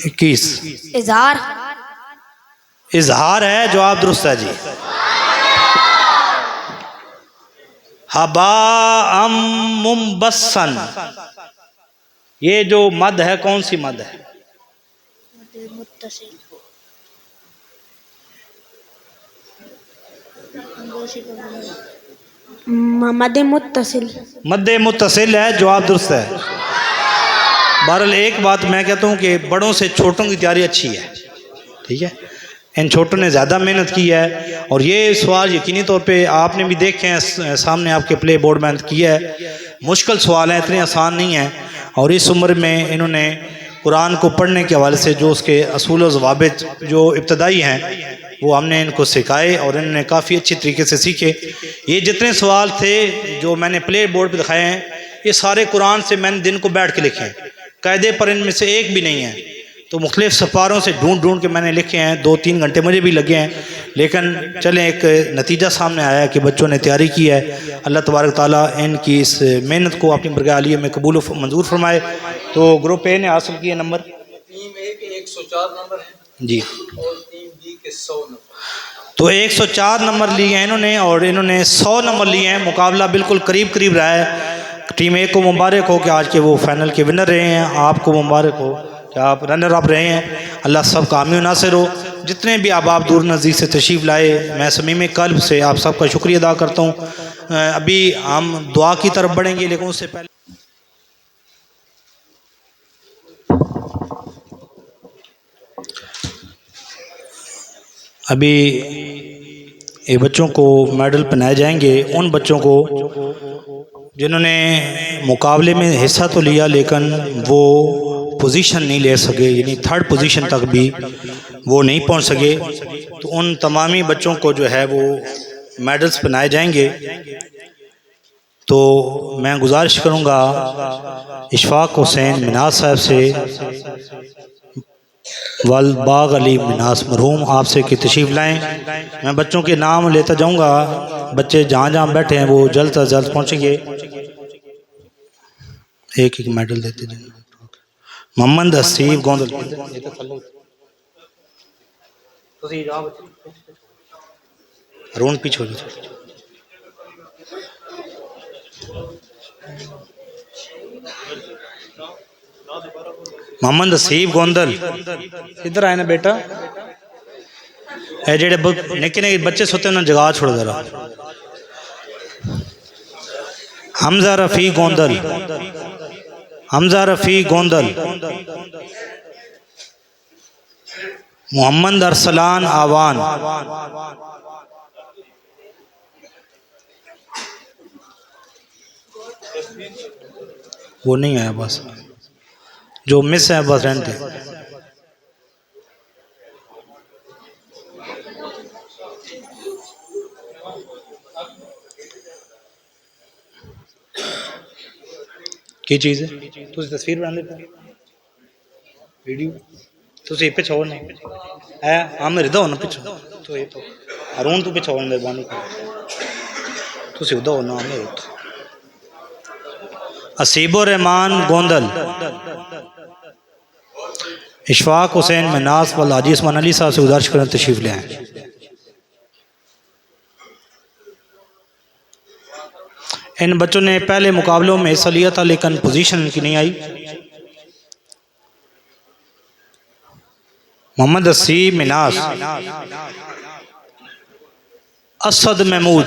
इक्कीस। इज़हार। इजहार है, जवाब दुरुस्त है जी। हबा अम मुंबसन, ये जो मद है कौन सी मद है? मद मुत्तसिल। मद मुत्तसिल है, जवाब दुरुस्त है। बहरहाल एक बात मैं कहता हूँ कि बड़ों से छोटों की तैयारी अच्छी है, ठीक है। इन छोटों ने ज़्यादा मेहनत की है और ये सवाल यकीनी तौर पे आपने भी देखे हैं, सामने आपके प्ले बोर्ड में किया है। मुश्किल सवाल हैं, इतने आसान नहीं हैं। और इस उम्र में इन्होंने कुरान को पढ़ने के हवाले से जो उसके असूल व ज़वाबित जो इब्तदाई हैं वो हमने इनको सिखाए और इन्होंने काफ़ी अच्छी तरीके से सीखे। ये जितने सवाल थे जो मैंने प्ले बोर्ड पर दिखाए हैं, ये सारे कुरान से मैंने दिन को बैठ के लिखे हैं, कायदे पर इनमें से एक भी नहीं है। तो मुख्तलिफ़ सफ़ारों से ढूंढ के मैंने लिखे हैं, 2-3 घंटे मुझे भी लगे हैं, लेकिन चलें एक नतीजा सामने आया है कि बच्चों ने तैयारी की है। अल्लाह तबारक ताला इनकी इस मेहनत को अपनी बरगाह आलिया में कबूल मंजूर फरमाए। तो ग्रुप ए ने हासिल किया नंबर, टीम ए के 104 नंबर हैं जी, और टीम बी के 100 नंबर। तो 104 नंबर लिए हैं इन्होंने और इन्होंने 100 नंबर लिए हैं। मुकाबला बिल्कुल करीब करीब रहा है। टीम ए को मुबारक हो कि आज के वो फाइनल के विनर रहे हैं, आपको मुबारक हो कि आप रनर अप रहे हैं। अल्लाह सब कामयाब नासिर हो। जितने भी आप दूर नज़दीक से तशरीफ़ लाए, मैं समीम कल्ब से आप सबका शुक्रिया अदा करता हूँ। अभी हम दुआ की तरफ बढ़ेंगे, लेकिन उससे पहले अभी ये बच्चों को मेडल पहनाए जाएंगे। उन बच्चों को जिन्होंने मुकाबले में हिस्सा तो लिया लेकिन वो पोजीशन नहीं ले सके, यानी 3rd पोजीशन तक भी वो नहीं पहुंच सके, तो उन तमामी बच्चों को जो है वो मेडल्स पहनाए जाएंगे। तो मैं गुजारिश करूंगा इशफाक हुसैन मिनास साहब से, वल बाग अली मिनास मरहूम आपसे कि तशरीफ़ लाएँ। मैं बच्चों के नाम लेता जाऊंगा, बच्चे जहाँ जहाँ बैठे हैं वो जल्द से जल्द पहुँचेंगे। एक एक मेडल देते जाएंगे। मोहम्मद हसीब गोंदल, अरुण पीछे हो जाओ। मोहम्मद हसीब गोंदल इधर आए ना बेटा। ए जेड़े निके निके बच्चे सोते उन्हें जगा छोड़ दे रहा। हमजा रफ़ी गोंदल, हमजा रफ़ी गोंदल, मोहम्मद अरसलान आवान, वो नहीं आया, बस जो मिस है बस रहने दे। की चीज़ है तुझे तस्वीर बना दे वीडियो तुझे पिछे हो नहीं है हम रिदा हो ना पिछे तो ये तो अरुण तू पिछे हो मेहरबानी तुझे उदा हो ना हमें असीबुर रहमान गोंदल, इशफाक हुसैन मनास वाल हाजी उस्मान अली साहब से गुजारिश करें तशरीफ़ ले आएँ। इन बच्चों ने पहले मुकाबलों में हिस्सा लिया था लेकिन पोजीशन इनकी नहीं आई। मोहम्मद हसीब मिनास, असद महमूद,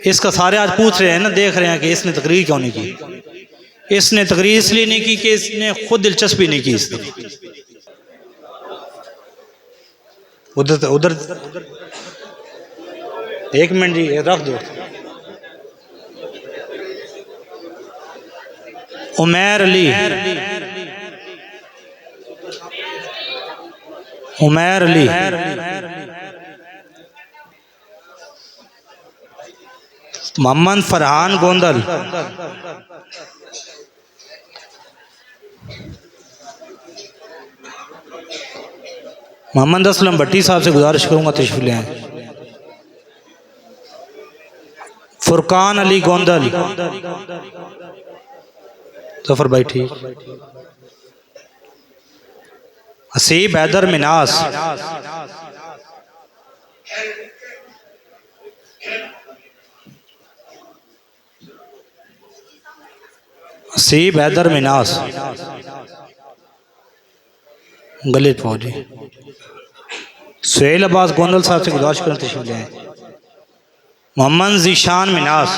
इसका सारे आज पूछ रहे हैं ना, देख रहे हैं कि इसने तकरीर क्यों नहीं की। इसने तकरीर इसलिए नहीं की कि इसने खुद दिलचस्पी नहीं की इस तरफ। उधर उधर एक मिनट जी रख दो। उमैर अली, उमैर अली, मोहम्मद फरहान गोंदल, मोहम्मद असलम भट्टी साहब से गुजारिश करूंगा तशरीफ ले आएं। फुरकान अली गोंदल, जफर भाई ठीक, हसीब हैदर मिनास, हसीब हैदर मिनास, गले फौजी, सुहेल अब्बास गोंदल साहब से गुजारिश करें तशरीफ ले आएं। मोहम्मद जीशान मिनास,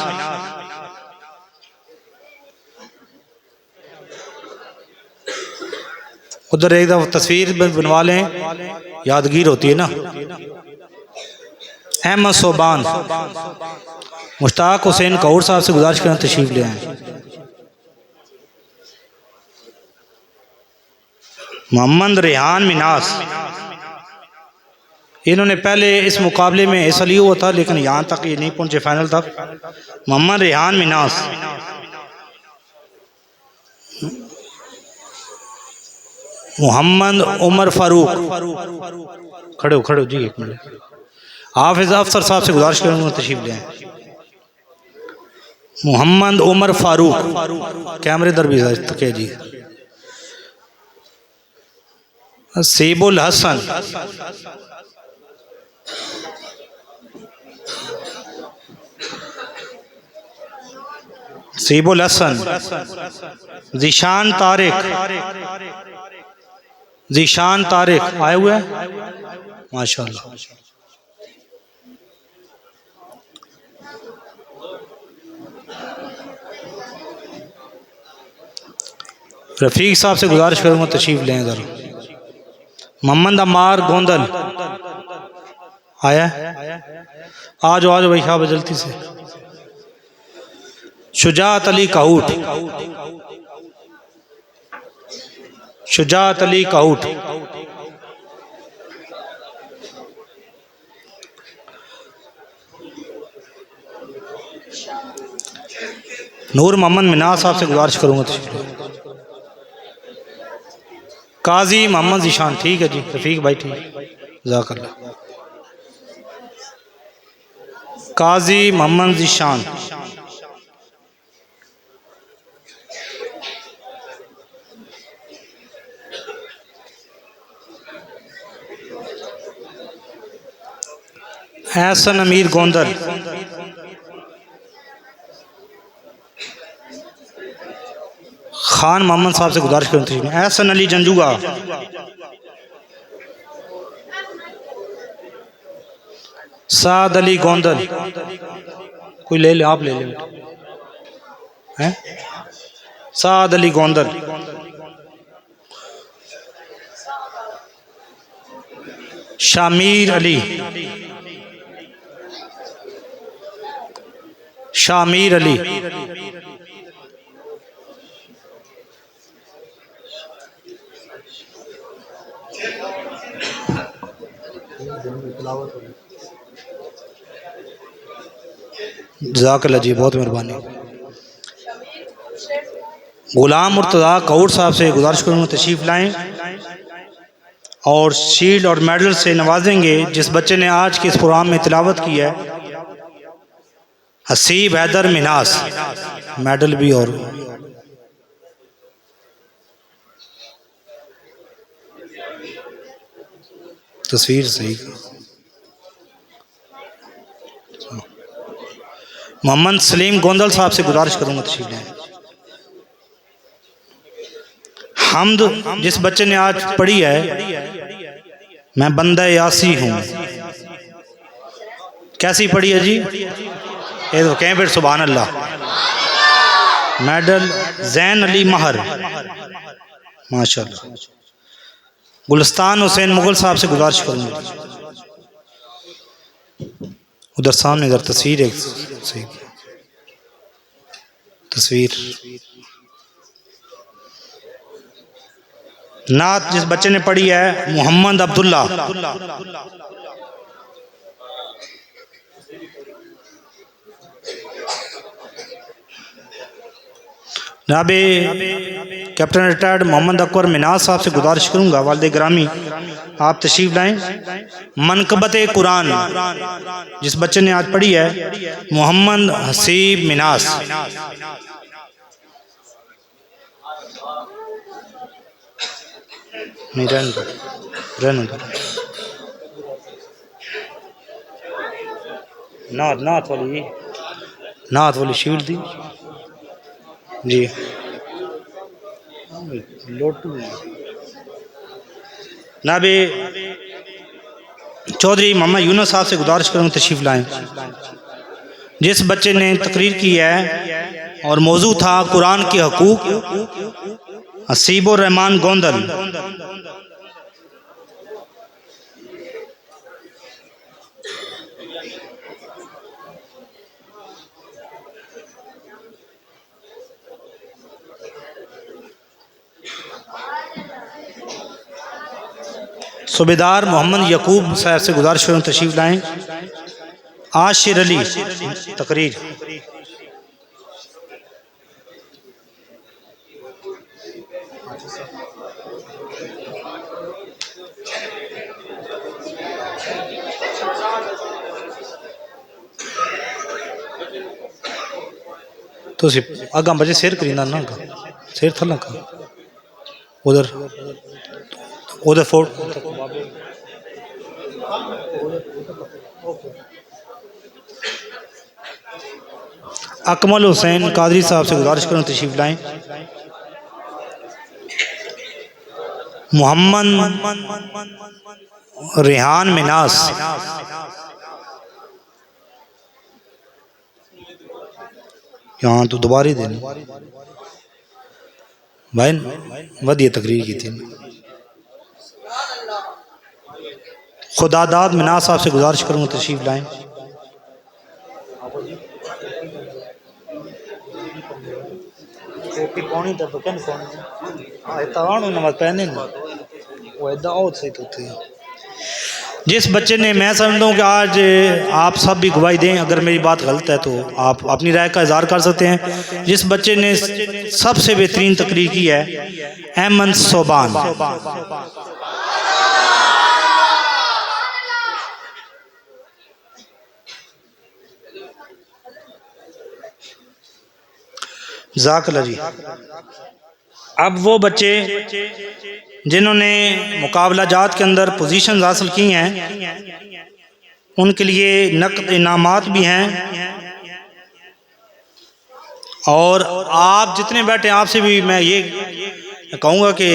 उधर एक दफ़ा तस्वीर बनवा लें, यादगीर होती है ना। अहमद सोबान मुश्ताक हुसैन कौर साहब से गुजारिश करें तशरीफ़ ले आएँ। मोहम्मद रेहान मिनास, इन्होंने पहले इस मुकाबले में हिस्सा लिया हुआ था लेकिन यहाँ तक ये नहीं पहुँचे फाइनल तक। मोहम्मद रेहान मिनास, मोहम्मद उमर फारूक, खड़े हो जी एक मिनट। हाफिज अफसर साहब से गुजारिश करूँगा तशरीफ़ ले आएँ। मोहम्मद उमर फारूक, कैमरे दर भी तक है जी। सेबुल हसन, सेबुल हसन, जीशान तारिक, जीशान तारिक आए हुए हैं माशाल्लाह। रफ़ीक साहब से गुजारिश करूँगा तशरीफ़ लें ज़रा। मोहम्मद अम्मार गोंदल आया, आ जाओ भाई साहब जल्दी से। शुजात अली काउट, शुजात अली काउट, नूर मोहम्मद मिनास साहब से गुजारिश करूँगा तशरीफ़। काजी मोहम्मद ज़ीशान, ठीक है जी रफ़ीक भाई, ठीक जज़ाकल्लाह। काजी मोहम्मद ज़ीशान, एहसन अमीर गोंदल, खान मोहम्मद साहब से गुजारिश करती हूँ। एहसन अली जंजुआ, साद अली गोंदल, कोई ले ले, आप ले ले हैं। साद अली गोंदल, शामीर अली, शामीर अली, जज़ाकल्लाह जी, बहुत मेहरबानी। गुलाम मुर्तज़ा कौर साहब से गुजारिश करूँगा तशरीफ़ लाएँ और शील्ड और मेडल से नवाजेंगे जिस बच्चे ने आज के इस प्रोग्राम में तिलावत की है। हसीब हैदर मिनास, मेडल भी और तस्वीर सही। मोहम्मद सलीम गोंदल साहब से गुजारिश करूँगा तशरीफ़ लाएँ। हम्द जिस बच्चे ने आज पढ़ी है, मैं बंदा यासी हूँ, कैसी पढ़ी है जी? ये तो कहें फिर सुभान अल्लाह। मेडल जैन अली महर, माशाल्लाह। गुलस्तान हुसैन मुगल साहब से गुजारिश करूँगा, उधर सामने इधर तस्वीर एक सही तस्वीर। नात जिस बच्चे ने पढ़ी है मोहम्मद अब्दुल्ला, जनाबे कैप्टन रिटायर्ड मोहम्मद अकबर मिनाज साहब से गुजारिश करूँगा वालिद ग्रामी आप तशरीफ़ लाएँ। मनकबत कुरान जिस बच्चे ने आज पढ़ी है मोहम्मद हसीब मिनाज, नात वाली शील्ड दी जी। नाबे चौधरी मोहम्मद यूनुस साहब से गुजारिश करूँ तशरीफ़ लाएँ। जिस बच्चे ने तकरीर की है और मौजू था कुरान के हकूक़, हसीबुर रहमान गोंदल, सूबेदार मोहम्मद यकूब साहब से गुजारिश करूँ तशरीफ लाएं। आशिर अली तकरीर। तो अगम बजे शेर करींदा ना शेर थल उधर उधर फोड़ अकमल हुसैन कादरी साहब से गुजारिश करूँ तशरीफ लाएं। मोहम्मद रेहान मिनास, यहाँ तो दोबारा देनी भाई वधिया तकरीर की थी। खुदादाद मिनास साहब से गुजारिश करूँगा तशरीफ लाएं। जिस बच्चे ने, मैं समझता हूँ कि आज आप सब भी गवाही दें, अगर मेरी बात गलत है तो आप अपनी राय का इजहार कर सकते हैं। जिस बच्चे ने सबसे बेहतरीन तकरीर की है अहमद सोबान। ज़ाकला जी। अब वो बच्चे जिन्होंने मुकाबला जात के अंदर पोजीशन हासिल की हैं उनके लिए नकद इनामात भी हैं। और आप जितने बैठे आपसे भी मैं ये कहूँगा कि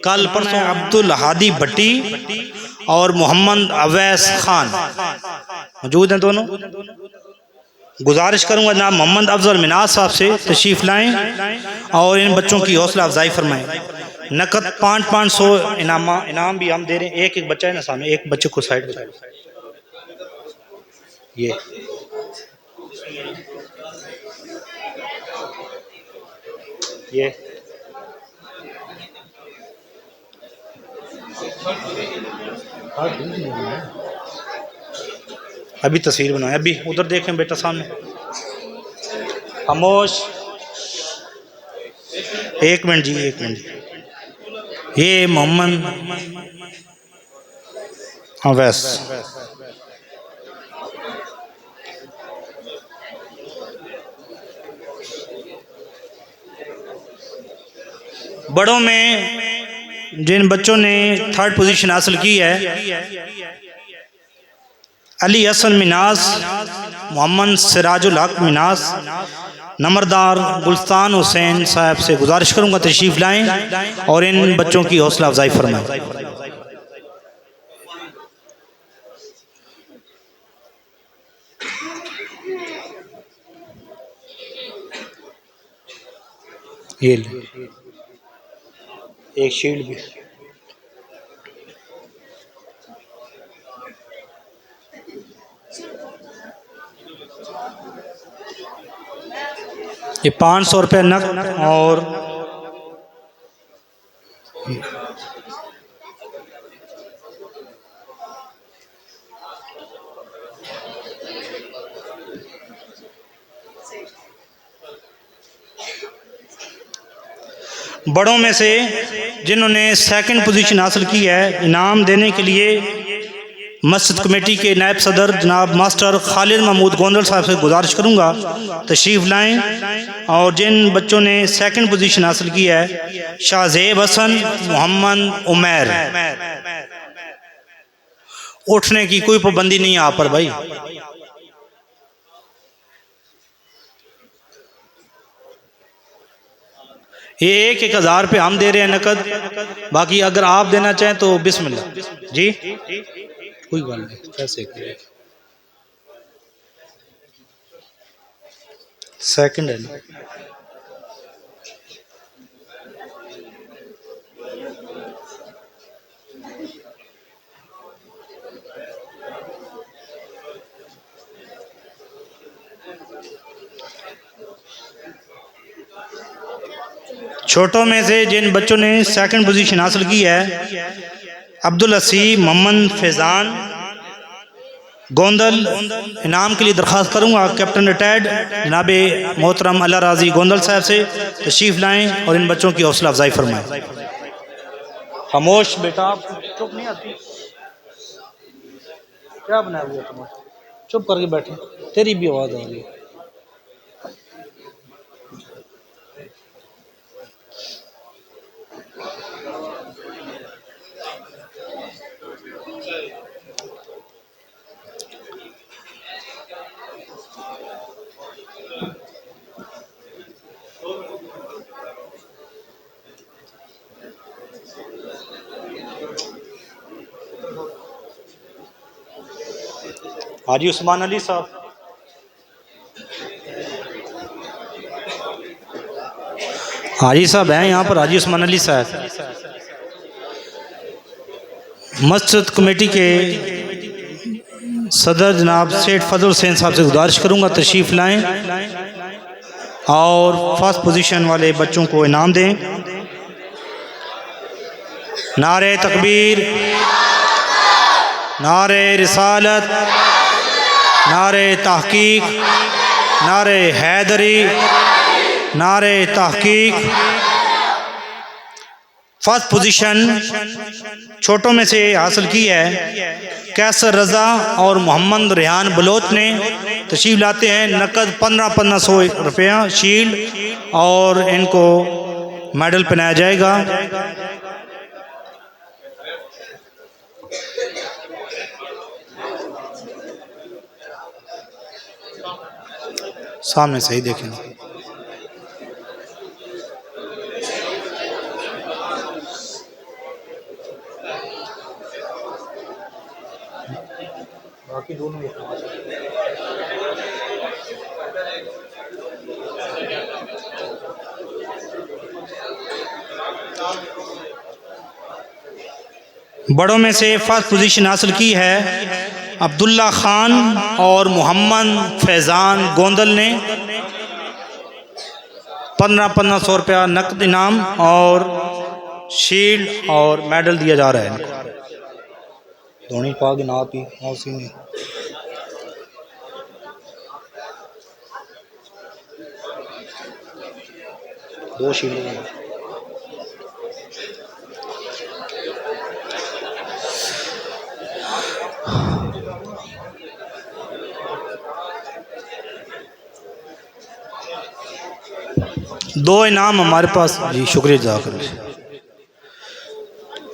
कल परसों अब्दुल हादी भट्टी और मोहम्मद अवैस खान मौजूद हैं दोनों। गुजारिश करूंगा जनाब मोहम्मद अफजल मिनाज साहब से तशरीफ़ लाएं और इन बच्चों की हौसला अफजाई फरमाएं। नकद 500 इनाम भी हम दे रहे हैं। एक एक बच्चा है ना सामने, एक बच्चे को साइड में ये अभी तस्वीर बनाए, अभी उधर देखें बेटा सामने खामोश। एक मिनट जी, एक मिनट। ये मोहम्मद अवैस, बड़ों में जिन बच्चों ने 3rd पोजीशन हासिल की है अली हसन मिनास, मोहम्मद सिराजुल हक मिनास, नंबरदार गुलस्तान हुसैन साहब से गुजारिश करूंगा तशरीफ़ लाएं और इन बच्चों की हौसला अफजाई फरमाएं। ये एक शील्ड भी। ये 500 रुपये नकद और बड़ों में से जिन्होंने 2nd पोजीशन हासिल की है इनाम देने के लिए मस्जिद कमेटी के नायब सदर जनाब मास्टर खालिद महमूद गोंदल साहब से गुजारिश करूंगा तशरीफ़ लाएं और जिन बच्चों ने 2nd पोजीशन हासिल की है शाहजेब हसन, मोहम्मद उमैर। उठने की कोई पाबंदी नहीं है आप पर भाई। ये 1,000 रुपये हम दे रहे हैं नकद, बाकी अगर आप देना चाहें तो बिस्मिल्लाह जी, कोई बात नहीं। कैसे 2nd है ना। छोटों में से जिन बच्चों ने सेकंड पोजीशन हासिल की है, अब्दुल हसीब मोहम्मद फैज़ान गोंदल, इनाम के लिए दरख्वास्त करूंगा कैप्टन रिटायर्ड जनाब मोहतरम अल्लाह राजी गोंदल साहब से तशरीफ़ लाएं और इन बच्चों की हौसला अफजाई फरमाएं। खामोश बेटा, चुप नहीं आती, क्या बनाया हुआ तुम्हारा, चुप करके बैठे, तेरी भी आवाज़ आ रही है। हाजी उस्मान अली साहब, हाजी साहब हैं यहाँ पर, हाजी उस्मान अली साहब। मस्जिद कमेटी के सदर जनाब सेठ फजल हुसैन साहब से गुजारिश करूँगा तशरीफ़ लाएं और फर्स्ट पोजीशन वाले बच्चों को इनाम दें। नारे तकबीर, नारे रिसालत, नारे तहकीक, नारे हैदरी, नारे तहकीक। फर्स्ट पोजीशन छोटों में से हासिल की है कैसर रज़ा और मोहम्मद रेहान बलोच ने। तशरीफ़ लाते हैं, नकद 1500 रुपया शील्ड और इनको मेडल पहनाया जाएगा। सामने सही देखें। बाकी दोनों बड़ों में से फर्स्ट पोजीशन हासिल की है अब्दुल्ला खान और मोहम्मद फैज़ान गोंदल ने। 1500 रुपया नकद इनाम और शील्ड और मेडल दिया जा रहा है। धोनी पाग ना पी मौसी ने दो शील्ड। दो इनाम हमारे पास, जी शुक्रिया जज़ाकल्लाह,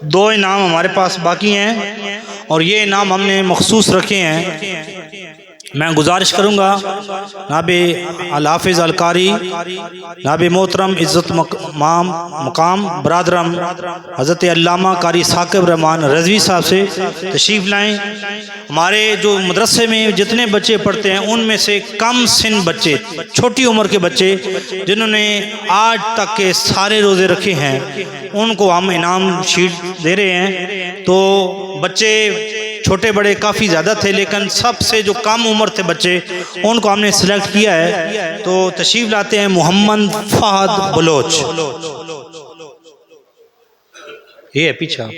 दो इनाम हमारे पास बाकी हैं और ये इनाम हमने मखसूस रखे हैं। मैं गुजारिश करूँगा नाबे अल-हाफ़िज़ अल-कारी नाबे मोहतरम इज़्ज़त मकाम बरादरम हज़रत अल्लामा कारी साकिब रहमान रज़वी साहब से तशरीफ़ लाएँ। हमारे जो मदरसे में जितने बच्चे पढ़ते हैं उनमें से कम सिन बच्चे, छोटी उम्र के बच्चे जिन्होंने आज तक के सारे रोज़े रखे हैं, उनको हम इनाम शीट दे रहे हैं। तो बच्चे छोटे बड़े काफ़ी ज़्यादा थे, लेकिन सबसे जो कम उम्र थे बच्चे उनको हमने सिलेक्ट किया है। तो तशरीफ़ लाते हैं मोहम्मद फ़हद बलोच, ये है पीछा,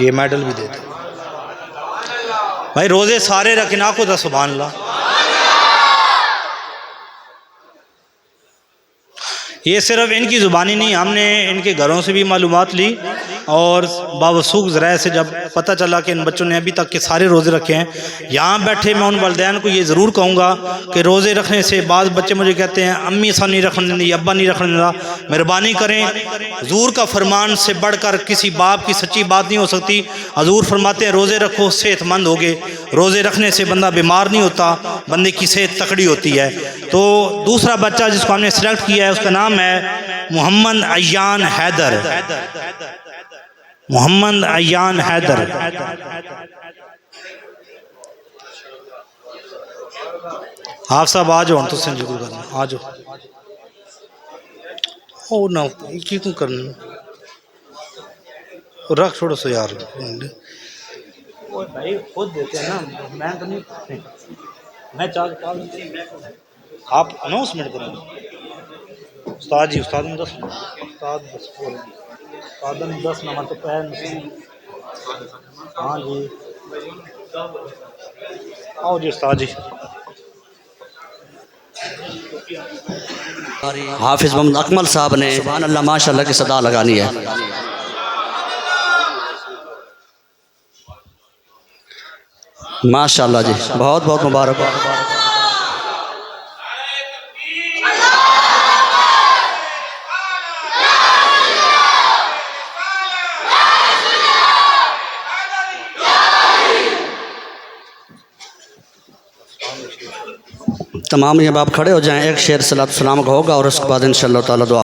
ये मेडल भी देते भाई। रोज़े सारे रखे ना को, सुभान अल्लाह। ये सिर्फ इनकी ज़ुबानी नहीं, हमने इनके घरों से भी मालूमात ली और बावसूख ज़राए से जब पता चला कि इन बच्चों ने अभी तक के सारे रोज़े रखे हैं। यहाँ बैठे मैं उन वालिदैन को ये ज़रूर कहूँगा कि रोज़े रखने से बाद बच्चे मुझे कहते हैं अम्मी ऐसा नहीं रखने देती, अब्बा नहीं रखने देता। मेहरबानी करें, हुज़ूर का फरमान से बढ़कर किसी बाप की सच्ची बात नहीं हो सकती। हुज़ूर फरमाते हैं रोज़े रखो सेहतमंद होगे। रोज़े रखने से बंदा बीमार नहीं होता, बंदे की सेहत तकड़ी होती है। तो दूसरा बच्चा जिसको हमने सेलेक्ट किया है उसका नाम है मोहम्मद अय्यान हैदर। मोहम्मद अय्यान हैदर, आप सब आ जाओ तो जरूर करना, आ जाओ। ओ ना क्यों करना, रख छोड़ो सो यार, भाई खुद देते हैं ना, मैं तो नहीं, मैं चार आप अनाउंसमेंट करेंगे। उस्ताद जी उस्ताद ने 10 उस्ताद ने 10 नंबर तो पैर हाँ जी आओ जी उस्ताद जी हाफिज़ मोहम्मद अकमल साहब ने सुभान अल्लाह माशाअल्लाह की सदा लगानी है। माशाअल्लाह जी बहुत बहुत मुबारक हो। तमाम ये बाप खड़े हो जाएं, एक शेर सलात सलाम का होगा और उसके बाद इंशाअल्लाह ताला दुआ।